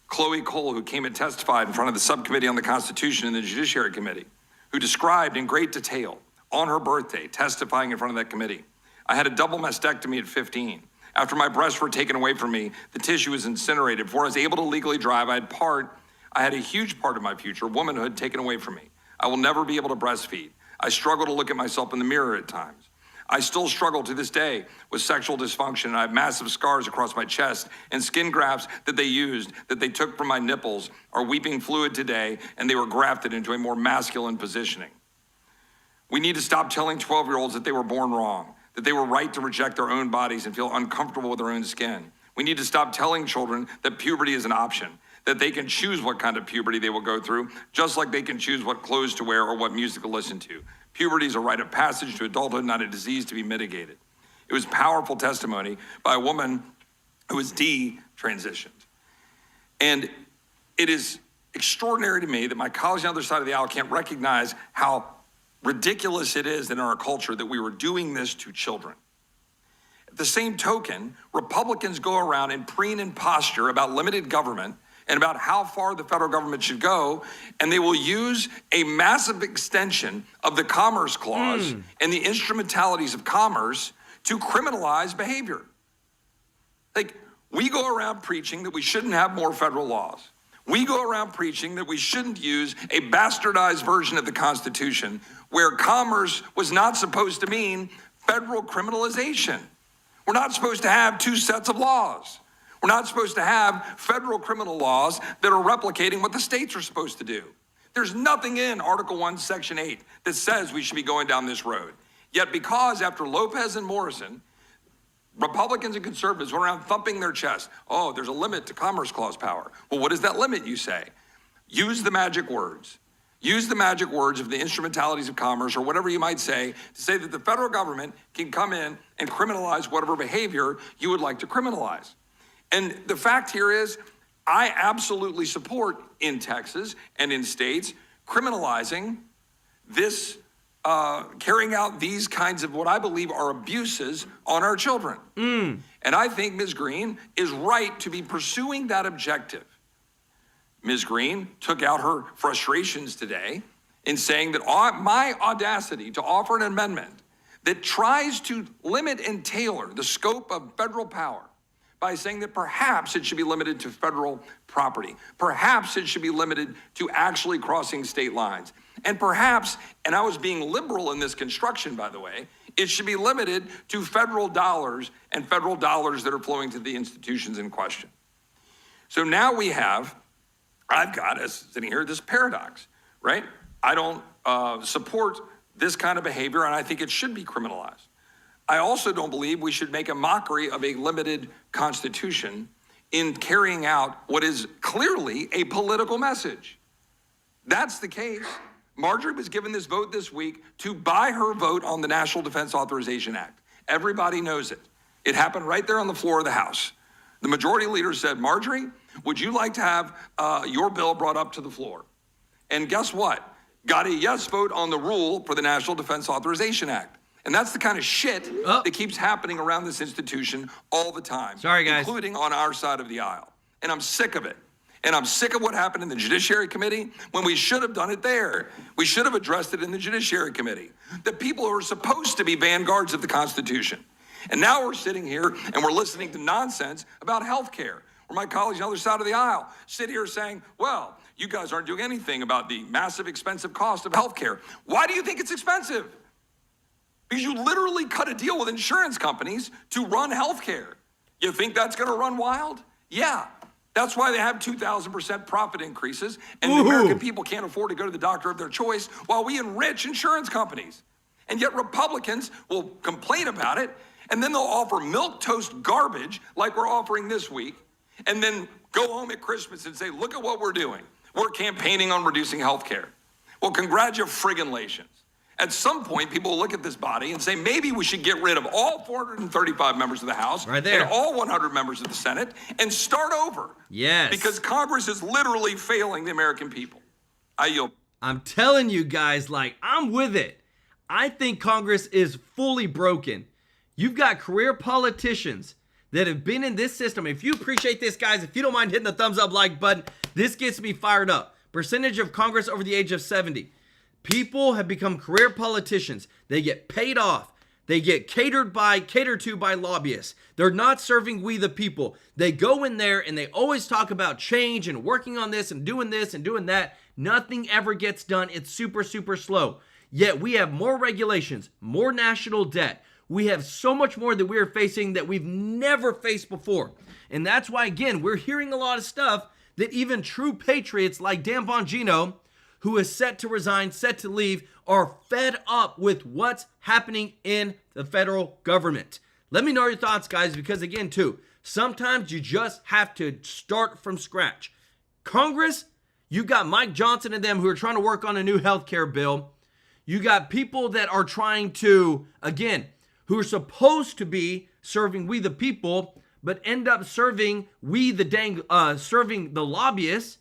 Chloe Cole, who came and testified in front of the subcommittee on the Constitution and the Judiciary Committee, who described in great detail on her birthday, testifying in front of that committee, I had a double mastectomy at 15. After my breasts were taken away from me, the tissue was incinerated. Before I was able to legally drive, I had a huge part of my future, womanhood, taken away from me. I will never be able to breastfeed. I struggle to look at myself in the mirror at times. I still struggle to this day with sexual dysfunction. And I have massive scars across my chest, and skin grafts that they took from my nipples are weeping fluid today, and they were grafted into a more masculine positioning. We need to stop telling 12-year-olds that they were born wrong, that they were right to reject their own bodies and feel uncomfortable with their own skin. We need to stop telling children that puberty is an option, that they can choose what kind of puberty they will go through, just like they can choose what clothes to wear or what music to listen to. Puberty is a rite of passage to adulthood, not a disease to be mitigated. It was powerful testimony by a woman who was detransitioned. And it is extraordinary to me that my colleagues on the other side of the aisle can't recognize how ridiculous it is that in our culture that we were doing this to children. At the same token, Republicans go around and preen and posture about limited government and about how far the federal government should go, and they will use a massive extension of the Commerce Clause and the instrumentalities of commerce to criminalize behavior. Like, we go around preaching that we shouldn't have more federal laws. We go around preaching that we shouldn't use a bastardized version of the Constitution where commerce was not supposed to mean federal criminalization. We're not supposed to have two sets of laws. We're not supposed to have federal criminal laws that are replicating what the states are supposed to do. There's nothing in Article 1, Section 8 that says we should be going down this road. Yet because after Lopez and Morrison, Republicans and conservatives went around thumping their chest, oh, there's a limit to Commerce Clause power. Well, what is that limit, you say? Use the magic words. Use the magic words of the instrumentalities of commerce or whatever you might say to say that the federal government can come in and criminalize whatever behavior you would like to criminalize. And the fact here is, I absolutely support in Texas and in states criminalizing this, carrying out these kinds of what I believe are abuses on our children. And I think Ms. Green is right to be pursuing that objective. Ms. Green took out her frustrations today in saying that my audacity to offer an amendment that tries to limit and tailor the scope of federal power by saying that perhaps it should be limited to federal property. Perhaps it should be limited to actually crossing state lines. And perhaps, and I was being liberal in this construction, by the way, it should be limited to federal dollars and federal dollars that are flowing to the institutions in question. So now I've got us sitting here, this paradox, right? I don't support this kind of behavior, and I think it should be criminalized. I also don't believe we should make a mockery of a limited constitution in carrying out what is clearly a political message. That's the case. Marjorie was given this vote this week to buy her vote on the National Defense Authorization Act. Everybody knows it. It happened right there on the floor of the House. The majority leader said, Marjorie, would you like to have your bill brought up to the floor? And guess what? Got a yes vote on the rule for the National Defense Authorization Act. And that's the kind of shit that keeps happening around this institution all the time. Sorry, guys. Including on our side of the aisle. And I'm sick of it. And I'm sick of what happened in the Judiciary Committee when we should have done it there. We should have addressed it in the Judiciary Committee. The people who are supposed to be vanguards of the Constitution. And now we're sitting here and we're listening to nonsense about health care. Where my colleagues on the other side of the aisle sit here saying, well, you guys aren't doing anything about the massive expensive cost of health care. Why do you think it's expensive? Because you literally cut a deal with insurance companies to run health care. You think that's going to run wild? Yeah. That's why they have 2,000% profit increases, and the American people can't afford to go to the doctor of their choice while we enrich insurance companies. And yet Republicans will complain about it, and then they'll offer milquetoast garbage like we're offering this week, and then go home at Christmas and say, look at what we're doing. We're campaigning on reducing health care. Well, congratulations. At some point, people will look at this body and say, maybe we should get rid of all 435 members of the House right there, and all 100 members of the Senate and start over. Yes. Because Congress is literally failing the American people. I yield. I'm telling you guys, like, I'm with it. I think Congress is fully broken. You've got career politicians that have been in this system. If you appreciate this, guys, if you don't mind hitting the thumbs up like button, this gets me fired up. Percentage of Congress over the age of 70. People have become career politicians. They get paid off. They get catered to by lobbyists. They're not serving we the people. They go in there and they always talk about change and working on this and doing that. Nothing ever gets done. It's super, super slow. Yet we have more regulations, more national debt. We have so much more that we are facing that we've never faced before. And that's why, again, we're hearing a lot of stuff that even true patriots like Dan Bongino, who is set to resign, set to leave, are fed up with what's happening in the federal government. Let me know your thoughts, guys, because again, too, sometimes you just have to start from scratch. Congress, you got Mike Johnson and them who are trying to work on a new health care bill. You got people that are trying to, again, who are supposed to be serving we the people, but end up serving serving the lobbyists.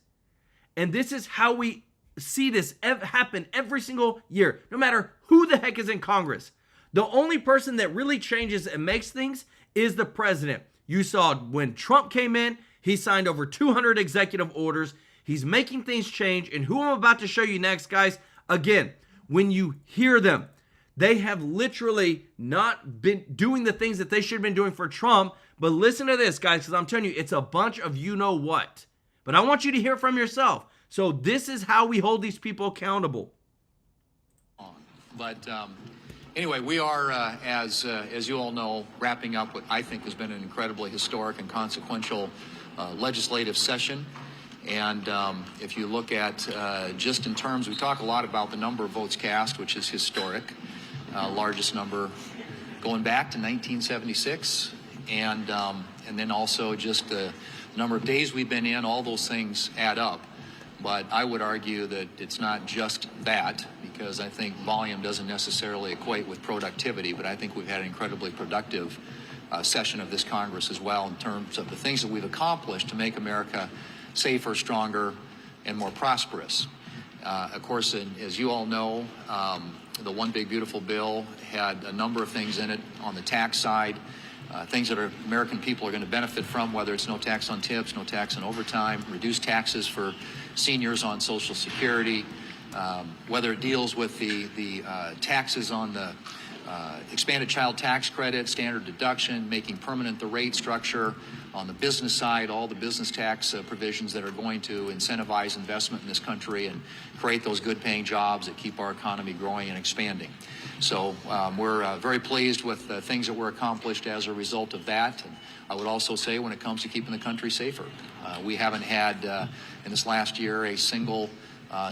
And this is how we see this happen every single year, no matter who the heck is in Congress. The only person that really changes and makes things is the president. You saw when Trump came in, He signed over 200 executive orders. He's making things change. And who I'm about to show you next, guys, again, when you hear them, they have literally not been doing the things that they should have been doing for Trump. But listen to this, guys, because I'm telling you, it's a bunch of you-know-what. But I want you to hear from yourself. So this is how we hold these people accountable. But anyway, we are, as you all know, wrapping up what I think has been an incredibly historic and consequential legislative session. And if you look at just in terms, we talk a lot about the number of votes cast, which is historic, largest number going back to 1976, and then also just the number of days we've been in. All those things add up. But I would argue that it's not just that, because I think volume doesn't necessarily equate with productivity, but I think we've had an incredibly productive session of this Congress as well in terms of the things that we've accomplished to make America safer, stronger, and more prosperous. Of course, as you all know, the One Big Beautiful Bill had a number of things in it on the tax side, things that American people are going to benefit from, whether it's no tax on tips, no tax on overtime, reduced taxes for seniors on Social Security, whether it deals with the taxes on the expanded child tax credit, standard deduction, making permanent the rate structure. On the business side, all the business tax provisions that are going to incentivize investment in this country and create those good-paying jobs that keep our economy growing and expanding. So we're very pleased with the things that were accomplished as a result of that. And I would also say when it comes to keeping the country safer, we haven't had in this last year a single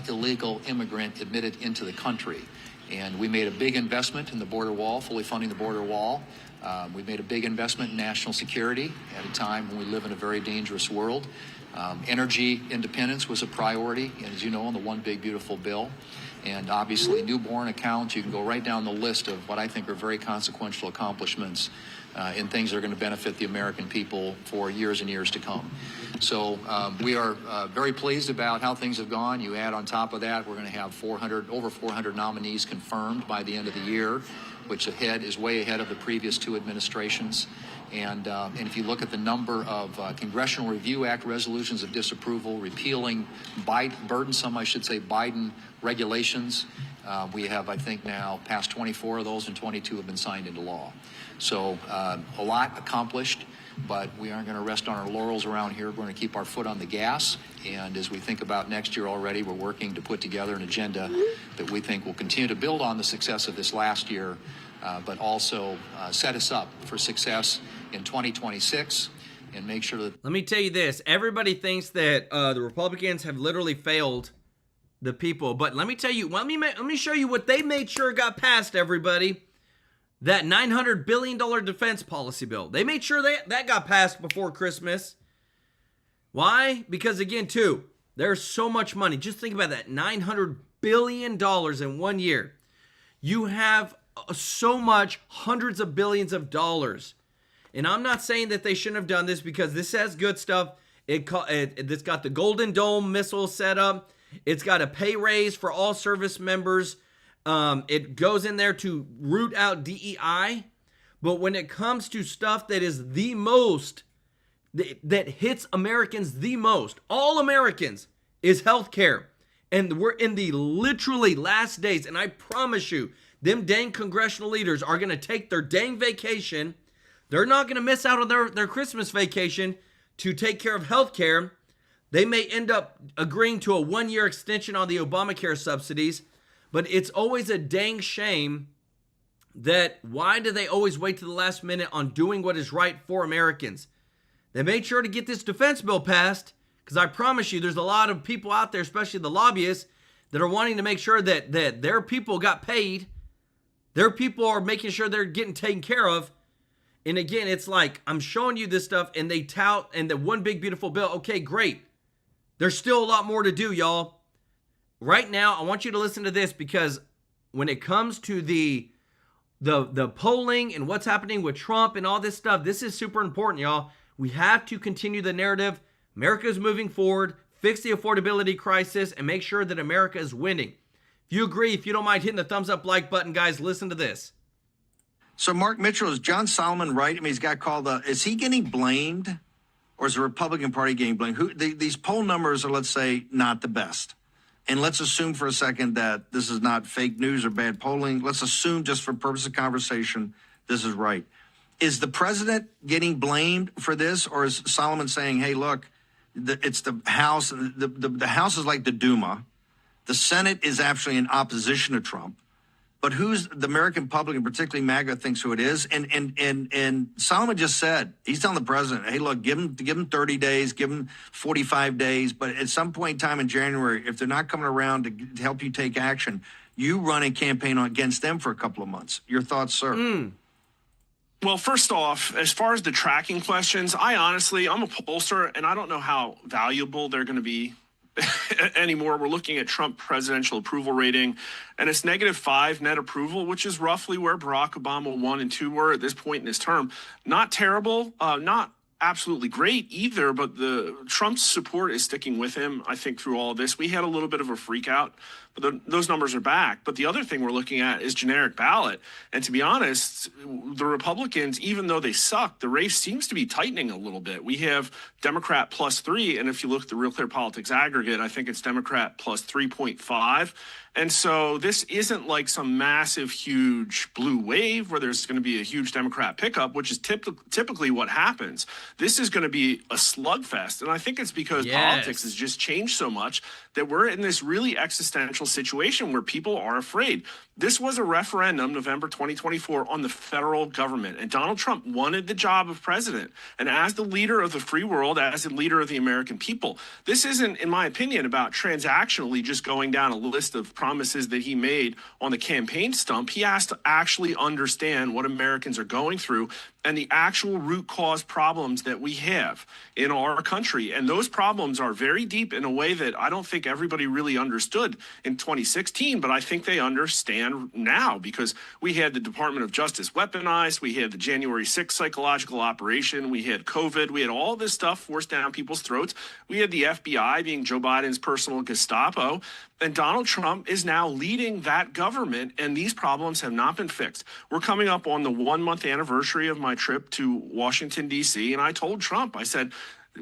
illegal immigrant admitted into the country. And we made a big investment in the border wall, fully funding the border wall. We made a big investment in national security at a time when we live in a very dangerous world. Energy independence was a priority, as you know, in the One Big Beautiful Bill. And obviously newborn accounts, you can go right down the list of what I think are very consequential accomplishments in things that are going to benefit the American people for years and years to come. So we are very pleased about how things have gone. You add on top of that, we're going to have over 400 nominees confirmed by the end of the year, which is way ahead of the previous two administrations. And if you look at the number of Congressional Review Act resolutions of disapproval, repealing burdensome, I should say, Biden regulations, we have, I think, now passed 24 of those, and 22 have been signed into law. So a lot accomplished, but we aren't going to rest on our laurels around here. We're going to keep our foot on the gas. And as we think about next year already, we're working to put together an agenda that we think will continue to build on the success of this last year, but also set us up for success in 2026 and make sure that... Let me tell you this. Everybody thinks that the Republicans have literally failed the people. But let me tell you, let me show you what they made sure got passed, everybody. That $900 billion defense policy bill. They made sure that got passed before Christmas. Why? Because again, too, there's so much money. Just think about that. $900 billion in 1 year. You have so much, hundreds of billions of dollars. And I'm not saying that they shouldn't have done this, because this has good stuff. It's got the Golden Dome missile set up. It's got a pay raise for all service members. It goes in there to root out DEI. But when it comes to stuff that is the most, that hits Americans the most, all Americans, is healthcare. And we're in the literally last days. And I promise you, them dang congressional leaders are going to take their dang vacation. They're not going to miss out on their Christmas vacation to take care of healthcare. They may end up agreeing to a 1-year extension on the Obamacare subsidies. But it's always a dang shame that why do they always wait to the last minute on doing what is right for Americans? They made sure to get this defense bill passed, because I promise you there's a lot of people out there, especially the lobbyists, that are wanting to make sure that their people got paid. Their people are making sure they're getting taken care of. And again, it's like, I'm showing you this stuff and they tout, and the One Big Beautiful Bill, okay, great. There's still a lot more to do, y'all. Right now, I want you to listen to this, because when it comes to the polling and what's happening with Trump and all this stuff, this is super important, y'all. We have to continue the narrative. America is moving forward, fix the affordability crisis, and make sure that America is winning. If you agree, if you don't mind hitting the thumbs up like button, guys, listen to this. So Mark Mitchell, is John Solomon right? I mean, he's got called, is he getting blamed or is the Republican Party getting blamed? These poll numbers are, let's say, not the best. And let's assume for a second that this is not fake news or bad polling. Let's assume, just for purpose of conversation, this is right. Is the president getting blamed for this, or is Solomon saying, hey, look, it's the House. The House is like the Duma. The Senate is actually in opposition to Trump. But who's the American public, and particularly MAGA, thinks who it is? And Solomon just said, he's telling the president, hey, look, give him 30 days, give him 45 days. But at some point in time in January, if they're not coming around to help you take action, you run a campaign against them for a couple of months. Your thoughts, sir? Well, first off, as far as the tracking questions, I'm a pollster, and I don't know how valuable they're going to be anymore. We're looking at Trump presidential approval rating, and it's -5 net approval, which is roughly where Barack Obama 1 and 2 were at this point in his term. Not terrible, not absolutely great either, but Trump's support is sticking with him, I think, through all of this. We had a little bit of a freak out, but those numbers are back. But the other thing we're looking at is generic ballot. And to be honest, the Republicans, even though they suck, the race seems to be tightening a little bit. We have Democrat +3, and if you look at the Real Clear Politics aggregate, I think it's Democrat +3.5. And so this isn't like some massive, huge blue wave where there's going to be a huge Democrat pickup, which is typically what happens. This is going to be a slugfest. And I think it's because politics has just changed so much that we're in this really existential situation where people are afraid. This was a referendum, November 2024, on the federal government. And Donald Trump wanted the job of president. And as the leader of the free world, as the leader of the American people, this isn't, in my opinion, about transactionally just going down a list of promises that he made on the campaign stump. He has to actually understand what Americans are going through and the actual root cause problems that we have in our country. And those problems are very deep in a way that I don't think everybody really understood in 2016, but I think they understand now, because we had the Department of Justice weaponized, we had the January 6th psychological operation, we had COVID, we had all this stuff forced down people's throats. We had the FBI being Joe Biden's personal Gestapo. And Donald Trump is now leading that government, and these problems have not been fixed. We're coming up on the 1-month anniversary of my trip to Washington, D.C., and I told Trump, I said,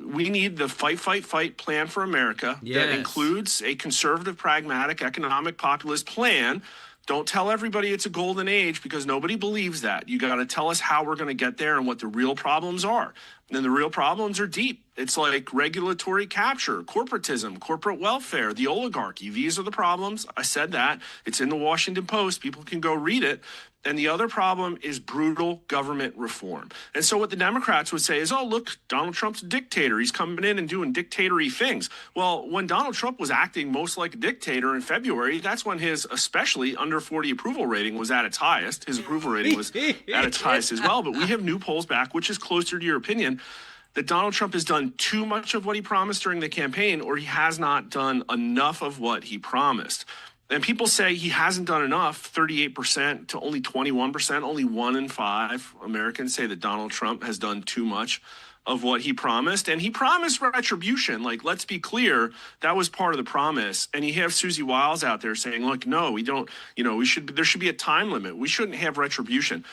we need the fight plan for America that includes a conservative, pragmatic, economic, populist plan. Don't tell everybody it's a golden age, because nobody believes that. You got to tell us how we're going to get there and what the real problems are. And the real problems are deep. It's like regulatory capture, corporatism, corporate welfare, the oligarchy. These are the problems. I said that. It's in the Washington Post. People can go read it. And the other problem is brutal government reform. And so what the Democrats would say is, oh, look, Donald Trump's a dictator. He's coming in and doing dictatory things. Well, when Donald Trump was acting most like a dictator in February, that's when his especially under 40 approval rating was at its highest. His approval rating was at its highest as well. But we have new polls back, which is closer to your opinion, that Donald Trump has done too much of what he promised during the campaign, or he has not done enough of what he promised. And people say he hasn't done enough, 38% to only 21%. Only 1 in 5 Americans say that Donald Trump has done too much of what he promised. And he promised retribution. Like, let's be clear, that was part of the promise. And you have Susie Wiles out there saying, look, no, we don't, there should be a time limit. We shouldn't have retribution.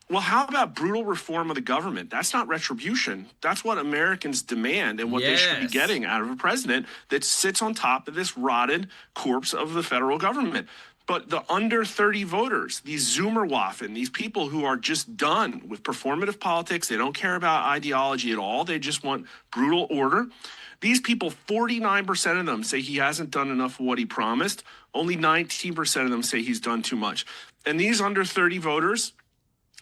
Well, how about brutal reform of the government? That's not retribution. That's what Americans demand and what they should be getting out of a president that sits on top of this rotted corpse of the federal government. But the under 30 voters, these Zoomerwaffen, these people who are just done with performative politics, they don't care about ideology at all. They just want brutal order. These people, 49% of them say he hasn't done enough of what he promised. Only 19% of them say he's done too much. And these under 30 voters,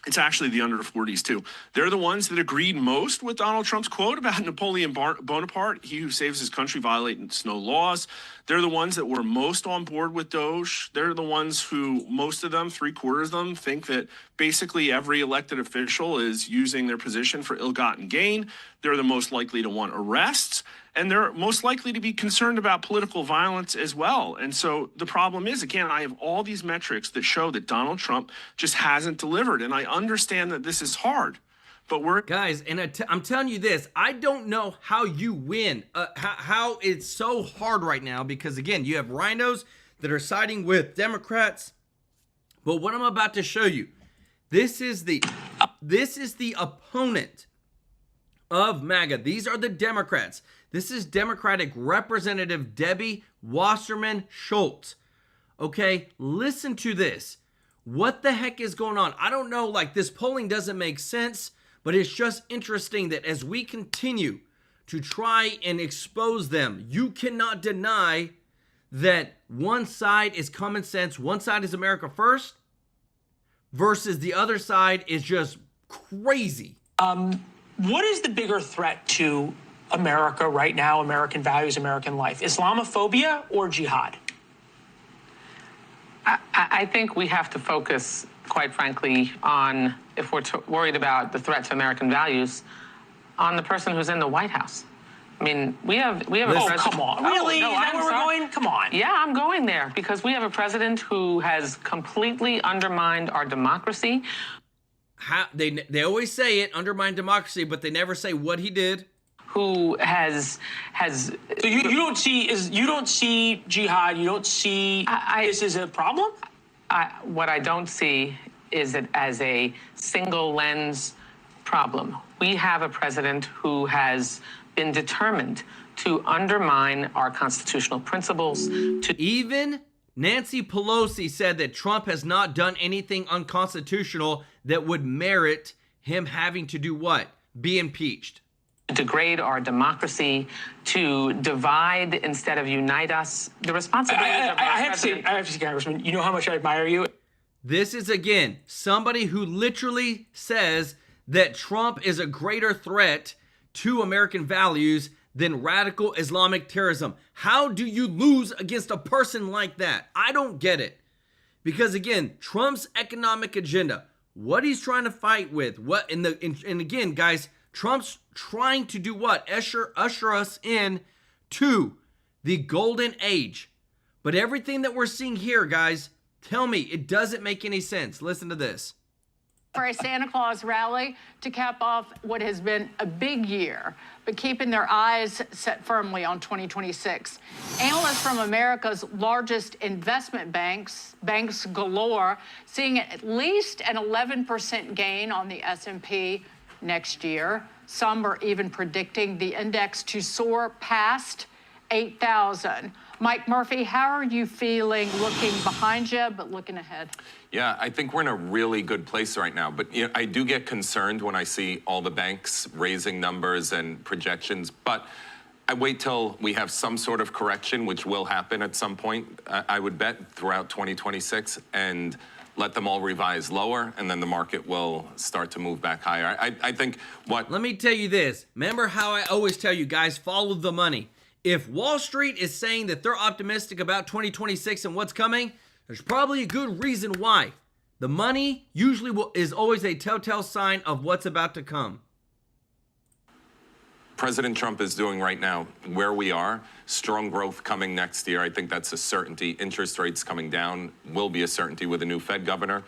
it's actually the under 40s, too. They're the ones that agreed most with Donald Trump's quote about Napoleon Bonaparte, he who saves his country violates no laws. They're the ones that were most on board with Doge. They're the ones who, most of them, 3/4 of them, think that basically every elected official is using their position for ill-gotten gain. They're the most likely to want arrests. And they're most likely to be concerned about political violence as well. And so the problem is, again, I have all these metrics that show that Donald Trump just hasn't delivered. And I understand that this is hard, but we're... Guys, and I'm telling you this, I don't know how you win, how it's so hard right now, because, again, you have rhinos that are siding with Democrats. But what I'm about to show you, this is the opponent of MAGA. These are the Democrats. This is Democratic Representative Debbie Wasserman Schultz. Okay, listen to this. What the heck is going on? I don't know, like this polling doesn't make sense, but it's just interesting that as we continue to try and expose them, you cannot deny that one side is common sense, one side is America first, versus the other side is just crazy. What is the bigger threat to America right now, American values, American life? Islamophobia or jihad? I think we have to focus, quite frankly, on, if we're worried about the threat to American values, on the person who's in the White House. I mean, we have a president. Come on. Really? No, Is that where we're going? Come on. Yeah, I'm going there because we have a president who has completely undermined our democracy. They always say it, undermine democracy, but they never say what he did. Who has so you don't see jihad, you don't see this is a problem? What I don't see is it as a single lens problem. We have a president who has been determined to undermine our constitutional principles. Even Nancy Pelosi said that Trump has not done anything unconstitutional that would merit him having to do what? Be impeached. Degrade our democracy, to divide instead of unite us. The responsibility of I have to say, Congressman, you know how much I admire you. This is, again, somebody who literally says that Trump is a greater threat to American values than radical Islamic terrorism. How do you lose against a person like that? I don't get it. Because, again, Trump's economic agenda, what he's trying to fight with, and again, guys, Trump's trying to do what? Usher us in to the golden age. But everything that we're seeing here, guys, tell me, it doesn't make any sense. Listen to this. For a Santa Claus rally to cap off what has been a big year, but keeping their eyes set firmly on 2026. Analysts from America's largest investment banks galore, seeing at least an 11% gain on the S&P next year. Some are even predicting the index to soar past 8,000. Mike Murphy, how are you feeling looking behind you, but looking ahead? Yeah, I think we're in a really good place right now. But you know, I do get concerned when I see all the banks raising numbers and projections. But I wait till we have some sort of correction, which will happen at some point, I would bet, throughout 2026. And let them all revise lower, and then the market will start to move back higher. I think what... Let me tell you this. Remember how I always tell you guys, follow the money. If Wall Street is saying that they're optimistic about 2026 and what's coming, there's probably a good reason why. The money usually is always a telltale sign of what's about to come. President Trump is doing right now, where we are, strong growth coming next year. I think that's a certainty. Interest rates coming down will be a certainty with a new Fed governor.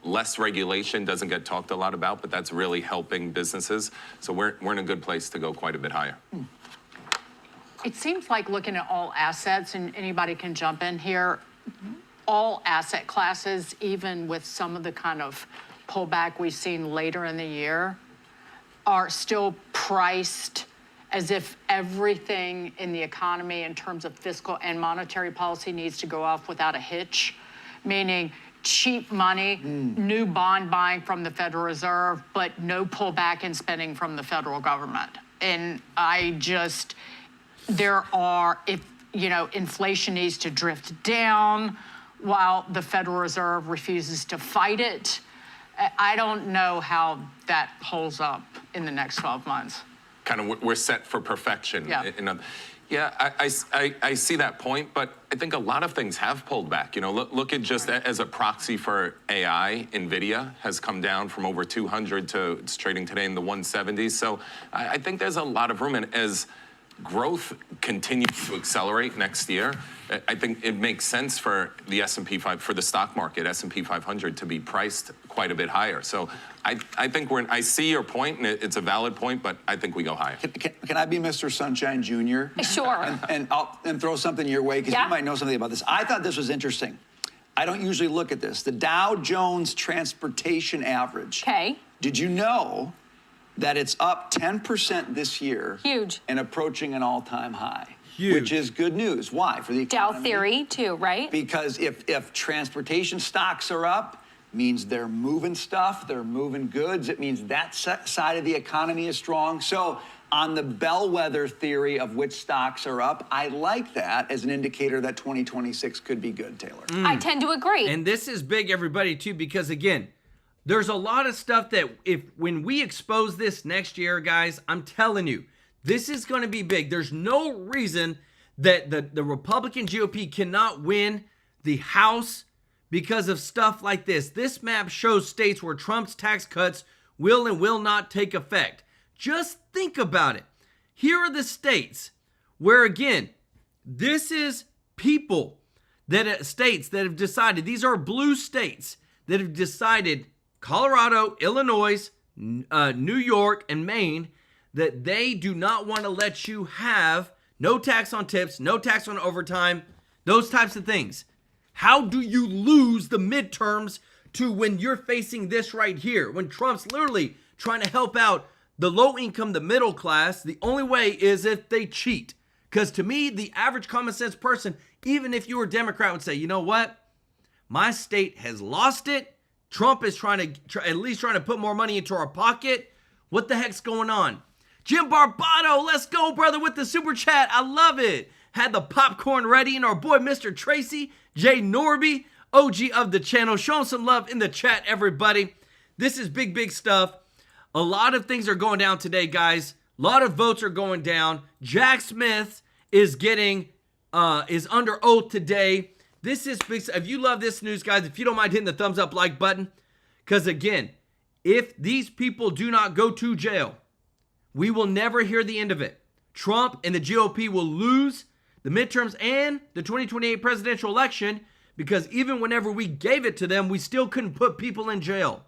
Less regulation doesn't get talked a lot about, but that's really helping businesses. So we're in a good place to go quite a bit higher. It seems like looking at all assets, and anybody can jump in here, all asset classes, even with some of the kind of pullback we've seen later in the year, are still priced as if everything in the economy in terms of fiscal and monetary policy needs to go off without a hitch, meaning cheap money, new bond buying from the Federal Reserve, but no pullback in spending from the federal government. And inflation needs to drift down while the Federal Reserve refuses to fight it. I don't know how that holds up in the next 12 months. Kind of, we're set for perfection. Yeah. I see that point, but I think a lot of things have pulled back. You know, look at just as a proxy for AI, NVIDIA has come down from over 200 to it's trading today in the 170s. So I think there's a lot of room, and as growth continues to accelerate next year, I think it makes sense for the S&P 5, for the stock market, S&P 500, to be priced quite a bit higher. So I think I see your point, and it's a valid point, but I think we go higher. Can I be Mr. Sunshine Jr.? Sure. And throw something your way, because you might know something about this. I thought this was interesting. I don't usually look at this. The Dow Jones Transportation Average. Okay. Did you know that it's up 10% this year. Huge. And approaching an all-time high. Huge. Which is good news. Why? For the economy. Dow theory, too, right? Because if transportation stocks are up, means they're moving stuff, they're moving goods. It means that side of the economy is strong. So on the bellwether theory of which stocks are up, I like that as an indicator that 2026 could be good, Taylor. I tend to agree. And this is big, everybody, too, because, again, there's a lot of stuff that when we expose this next year, guys, I'm telling you, this is going to be big. There's no reason that the Republican GOP cannot win the House because of stuff like this. This map shows states where Trump's tax cuts will and will not take effect. Just think about it. Here are the states where, again, this is people states that have decided, these are blue states that have decided, Colorado, Illinois, New York, and Maine, that they do not want to let you have no tax on tips, no tax on overtime, those types of things. How do you lose the midterms to when you're facing this right here? When Trump's literally trying to help out the low income, the middle class, the only way is if they cheat. Because to me, the average common sense person, even if you were a Democrat, would say, you know what? My state has lost it. Trump is at least trying to put more money into our pocket. What the heck's going on? Jim Barbato, let's go, brother, with the super chat. I love it. Had the popcorn ready, and our boy, Mr. Tracy, Jay Norby, OG of the channel. Showing some love in the chat, everybody. This is big, big stuff. A lot of things are going down today, guys. A lot of votes are going down. Jack Smith is is under oath today. This is big. If you love this news, guys, if you don't mind hitting the thumbs up like button, because again, if these people do not go to jail, we will never hear the end of it. Trump and the GOP will lose the midterms and the 2028 presidential election because even whenever we gave it to them, we still couldn't put people in jail.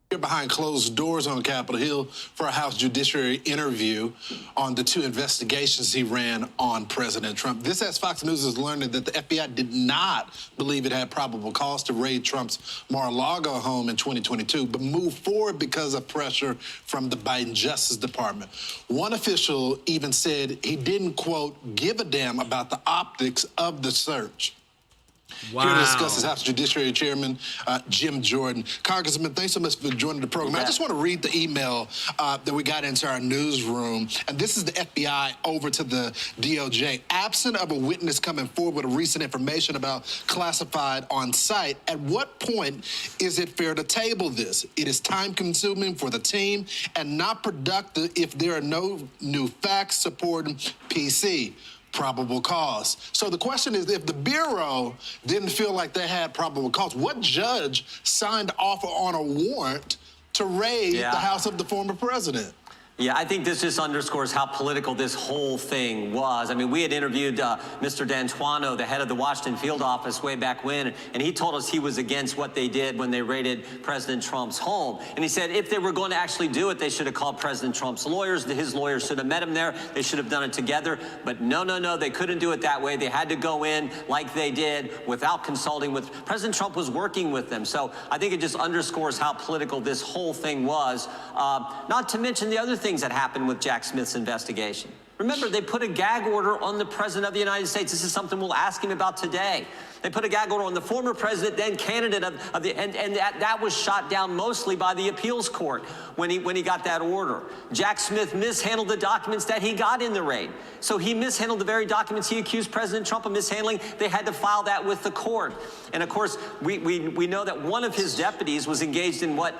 Behind closed doors on Capitol Hill for a House Judiciary interview on the 2 investigations he ran on President Trump. This, as Fox News is learning, that the FBI did not believe it had probable cause to raid Trump's Mar-a-Lago home in 2022, but moved forward because of pressure from the Biden Justice Department. One official even said he didn't, quote, give a damn about the optics of the search. Wow. Here to discuss is House Judiciary Chairman Jim Jordan. Congressman, thanks so much for joining the program. I just want to read the email that we got into our newsroom. And this is the FBI over to the DOJ. Absent of a witness coming forward with recent information about classified on site, at what point is it fair to table this? It is time-consuming for the team and not productive if there are no new facts supporting PC. Probable cause. So the question is, if the Bureau didn't feel like they had probable cause, what judge signed off on a warrant to raid the house of the former president? Yeah, I think this just underscores how political this whole thing was. I mean, we had interviewed Mr. D'Antuono, the head of the Washington field office, way back when, and he told us he was against what they did when they raided President Trump's home. And he said if they were going to actually do it, they should have called President Trump's lawyers. His lawyers should have met him there. They should have done it together. But no, they couldn't do it that way. They had to go in like they did without consulting with President Trump was working with them. So I think it just underscores how political this whole thing was. Not to mention the other things that happened with Jack Smith's investigation. Remember, they put a gag order on the President of the United States. This is something we'll ask him about today. They put a gag order on the former president, then candidate and that was shot down mostly by the appeals court when he got that order. Jack Smith mishandled the documents that he got in the raid. So he mishandled the very documents he accused President Trump of mishandling. They had to file that with the court. And of course, we know that one of his deputies was engaged in what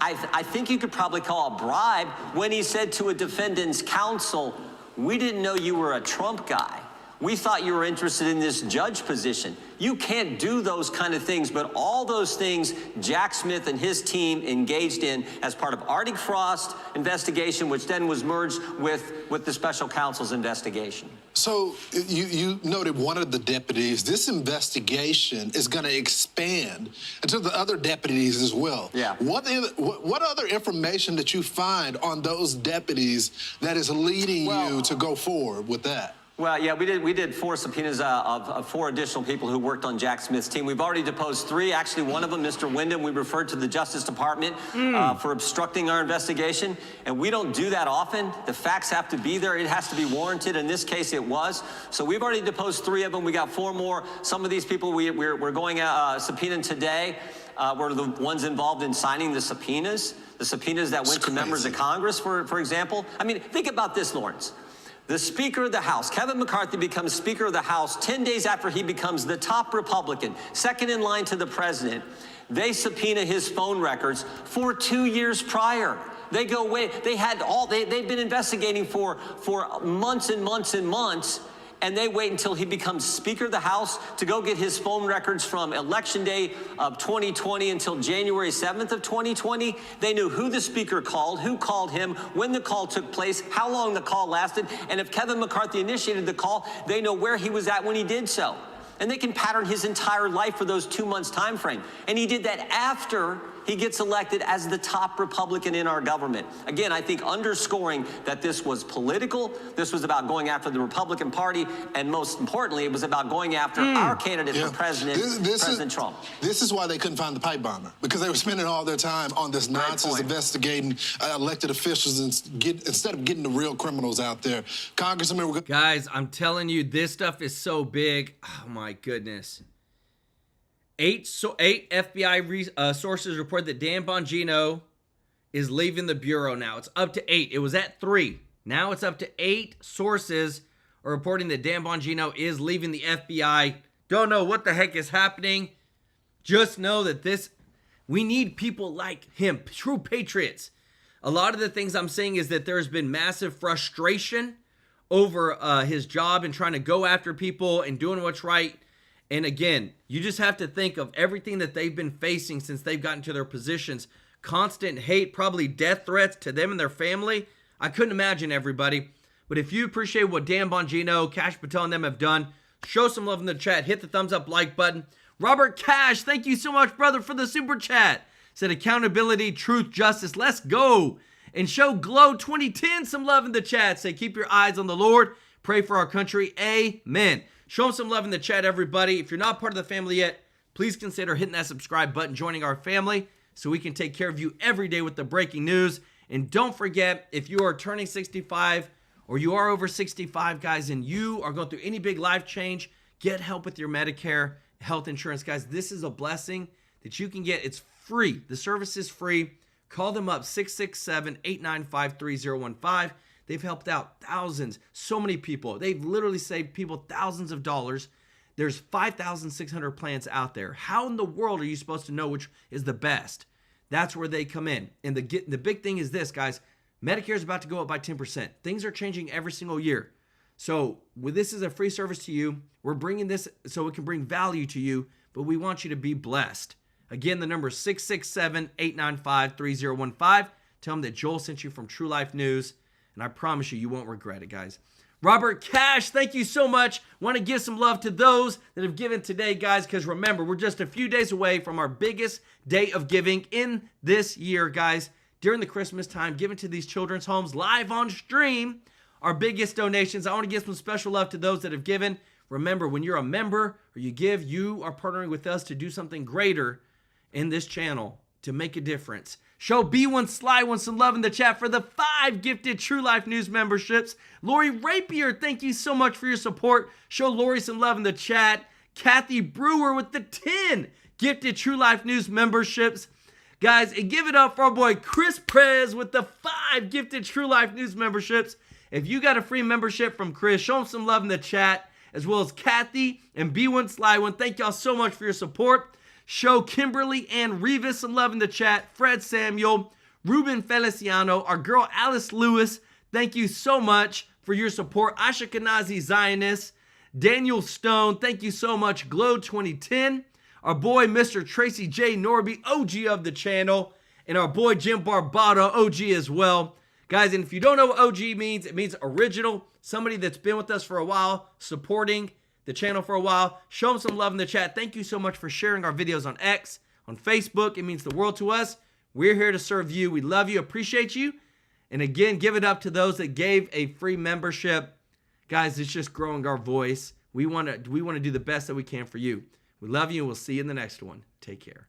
I think you could probably call a bribe when he said to a defendant's counsel, we didn't know you were a Trump guy. We thought you were interested in this judge position. You can't do those kind of things, but all those things Jack Smith and his team engaged in as part of Arctic Frost investigation, which then was merged with the special counsel's investigation. So you noted one of the deputies. This investigation is going to expand into the other deputies as well. Yeah. What other information that you find on those deputies that is leading you to go forward with that? Well, yeah, we did 4 subpoenas of 4 additional people who worked on Jack Smith's team. We've already deposed 3. Actually, one of them, Mr. Wyndham, we referred to the Justice Department for obstructing our investigation. And we don't do that often. The facts have to be there. It has to be warranted. In this case, it was. So we've already deposed 3 of them. We got 4 more. Some of these people we're going subpoenaing today were the ones involved in signing the subpoenas that went to members of Congress, for example. I mean, think about this, Lawrence. The Speaker of the House, Kevin McCarthy, becomes Speaker of the House 10 days after he becomes the top Republican, second in line to the president. They subpoena his phone records for 2 years prior. They go away. They've been investigating for months and months and months, and they wait until he becomes Speaker of the House to go get his phone records from Election Day of 2020 until January 7th of 2020. They knew who the Speaker called, who called him, when the call took place, how long the call lasted, and if Kevin McCarthy initiated the call, they know where he was at when he did so. And they can pattern his entire life for those 2 months time frame. And he did that after he gets elected as the top Republican in our government. Again, I think underscoring that this was political, this was about going after the Republican Party, and most importantly, it was about going after our candidate for president, President Trump. This is why they couldn't find the pipe bomber, because they were spending all their time on this nonsense investigating elected officials instead of getting the real criminals out there. Congressman, guys, I'm telling you, this stuff is so big. Oh my goodness. 8 FBI sources report that Dan Bongino is leaving the Bureau now. It's up to 8. It was at 3. Now it's up to 8 sources are reporting that Dan Bongino is leaving the FBI. Don't know what the heck is happening. Just know that we need people like him, true patriots. A lot of the things I'm saying is that there's been massive frustration over his job and trying to go after people and doing what's right. And again, you just have to think of everything that they've been facing since they've gotten to their positions. Constant hate, probably death threats to them and their family. I couldn't imagine, everybody. But if you appreciate what Dan Bongino, Cash Patel, and them have done, show some love in the chat. Hit the thumbs up like button. Robert Cash, thank you so much, brother, for the super chat. Said accountability, truth, justice. Let's go. And show Glow 2010 some love in the chat. Say keep your eyes on the Lord. Pray for our country. Amen. Show them some love in the chat, everybody. If you're not part of the family yet, please consider hitting that subscribe button, joining our family, so we can take care of you every day with the breaking news. And don't forget, if you are turning 65 or you are over 65, guys, and you are going through any big life change, get help with your Medicare health insurance, guys. This is a blessing that you can get. It's free. The service is free. Call them up, 667-895-3015. They've helped out thousands, so many people. They've literally saved people thousands of dollars. There's 5,600 plans out there. How in the world are you supposed to know which is the best? That's where they come in. And the big thing is this, guys. Medicare is about to go up by 10%. Things are changing every single year. So this is a free service to you. We're bringing this so it can bring value to you, but we want you to be blessed. Again, the number is 667-895-3015. Tell them that Joel sent you from TrueLife News. And I promise you, you won't regret it, guys. Robert Cash, thank you so much. Want to give some love to those that have given today, guys, because remember, we're just a few days away from our biggest day of giving in this year, guys. During the Christmas time, giving to these children's homes live on stream, our biggest donations. I want to give some special love to those that have given. Remember, when you're a member or you give, you are partnering with us to do something greater in this channel to make a difference. Show B1 Sly One some love in the chat for the 5 gifted TrueLife News memberships. Lori Rapier, thank you so much for your support. Show Lori some love in the chat. Kathy Brewer with the 10 gifted TrueLife News memberships. Guys, and give it up for our boy Chris Prez with the 5 gifted TrueLife News memberships. If you got a free membership from Chris, show him some love in the chat, as well as Kathy and B1 Sly One. Thank y'all so much for your support. Show Kimberly and Revis some love in the chat. Fred Samuel, Rubin Feliciano, our girl Alice Lewis, thank you so much for your support. Ashkenazi Zionist, Daniel Stone, thank you so much. Glow 2010, our boy Mr. Tracy J. Norby, OG of the channel, and our boy Jim Barbado, OG as well. Guys, and if you don't know what OG means, it means original, somebody that's been with us for a while, supporting the channel for a while. Show them some love in the chat. Thank you so much for sharing our videos on X, on Facebook. It means the world to us. We're here to serve you. We love you, appreciate you. And again, give it up to those that gave a free membership. Guys, it's just growing our voice. We want to do the best that we can for you. We love you, and we'll see you in the next one. Take care.